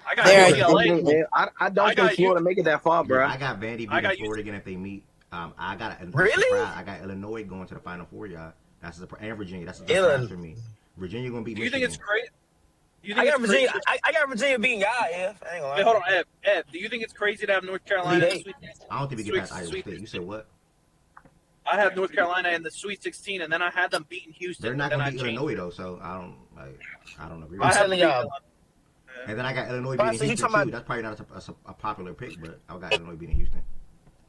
I got There. UCLA. I don't I got think Florida make it that far, bro. Yeah, I got Vandy I beating got Florida again if they meet. I got a Really? surprise. I got Illinois going to the Final Four, y'all. That's a surprise. And Virginia. That's a surprise Illinois. for me. Virginia gonna beat Do you Michigan. think it's great? You I think got it's Virginia. crazy? I got Virginia beating y'all. Yeah, I ain't gonna lie. Wait, hold on, Ed. Do you think it's crazy to have North Carolina in the Elite Sweet? I don't think we get past Iowa Sweet State. You said what? I had North Carolina in the Sweet 16, and then I had them beating Houston. They're not and then gonna I beat changed Illinois it. though, so I don't agree. I'm I had telling them beat y'all. Illinois. And then I got Illinois Process, beating you Houston talking too. about That's probably not a popular pick, but I got Illinois beating Houston.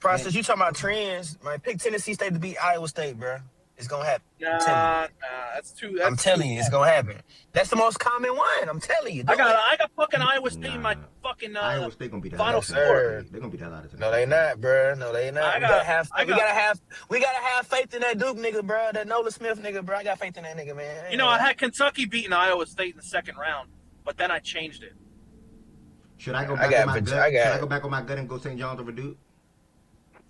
process? You talking about trends? Man, pick Tennessee State to beat Iowa State, bro. It's gonna happen. I'm telling you. Nah, that's too. I'm That's telling too. you, it's gonna happen. That's the most common one. I'm telling you. I Do it. got fucking Iowa State in my Nah. fucking Iowa State gonna beat the hell Final out of No, Tennessee Four. sir. State. They're gonna beat the hell out of Tennessee. No, they not, bro. No, they not. I We gotta have faith in that Duke nigga, bro. That Nolan Smith nigga, bro. I got faith in that nigga, man. You know, I had Kentucky beating Iowa State in the second round, but then I changed it. Should I go I back got on my Virginia- gut? I got- Should I go back on my gut and go St. John's over Duke?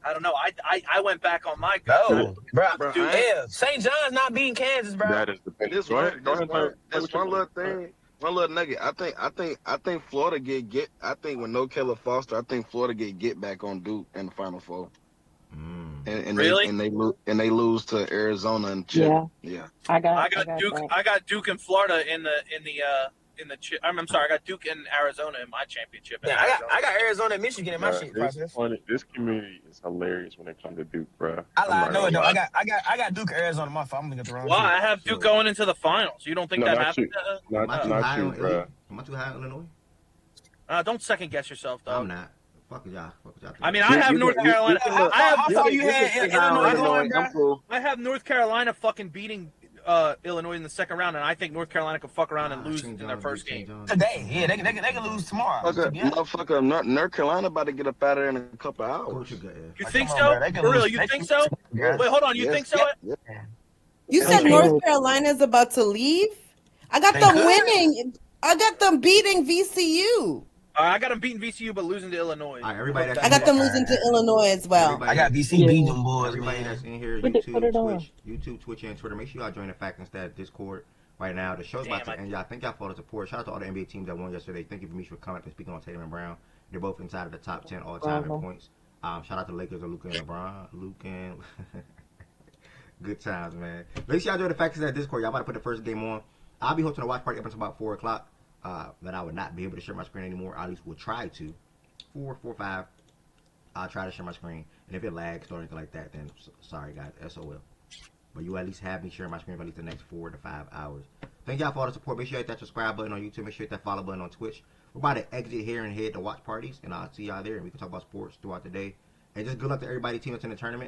I don't know. I went back on my gut. No, bro. Bro, Dude, Yeah, St. John's not beating Kansas, bro. That is the pick. This Go one, ahead. Go ahead. this one little thing, one little nugget. I think Florida get. I think with no Keller Foster, I think Florida get back on Duke in the Final Four. And Really? they lose to Arizona and Chip. Yeah. Yeah. I got Duke. that. I got Duke and Florida in the I'm sorry. I got Duke and Arizona in my championship. Yeah, I got Arizona and Michigan in my shit process. This community is hilarious when it comes to Duke, bro. I lied. No, no. I got Duke Arizona in my phone. I'm gonna get the wrong Why? shit. I have Duke going into the finals. You don't think No, that not happened? you. Not you, bro. Am I too high on Illinois? Don't second guess yourself, though. I'm not. Fuck y'all. I mean, I have North Carolina. How far you had Illinois going, bro? I'm cool. I have North Carolina fucking beating Illinois in the second round, and I think North Carolina could fuck around and lose in their first game. Today, yeah, they can lose tomorrow. Motherfucker, North Carolina about to get up out of there in a couple hours. You think Come so? on, bro. They can For real? lose. You They think can so? lose. Wait, hold on. You think so? Yeah. You said North Carolina's about to leave? I got them winning. I got them beating VCU. I got them beating VCU, but losing to Illinois. All right, everybody that's I got them losing to Illinois as well. I got VC beating them boys, Everybody man. that's in here, Put it on. YouTube, Twitch, and Twitter, make sure y'all join the Fact and Stat Discord right now. The show's about to end, y'all. Thank y'all for all the support. Shout out to all the NBA teams that won yesterday. Thank you for me for coming up and speaking on Tatum and Brown. They're both inside of the top 10 all-time in points. Shout out to Lakers and Luka and LeBron. Luka and good times, man. Make sure y'all join the Fact and Stat Discord. Y'all about to put the first game on. I'll be hosting a watch party up until about 4 o'clock. That I would not be able to share my screen anymore. I at least will try to. 4, 5. I'll try to share my screen. And if it lags or anything like that, then sorry, guys. SOL. But you at least have me sharing my screen for at least the next 4 to 5 hours. Thank y'all for all the support. Make sure you hit that subscribe button on YouTube. Make sure you hit that follow button on Twitch. We're about to exit here and head to watch parties. And I'll see y'all there. And we can talk about sports throughout the day. And just good luck to everybody team that's in the tournament.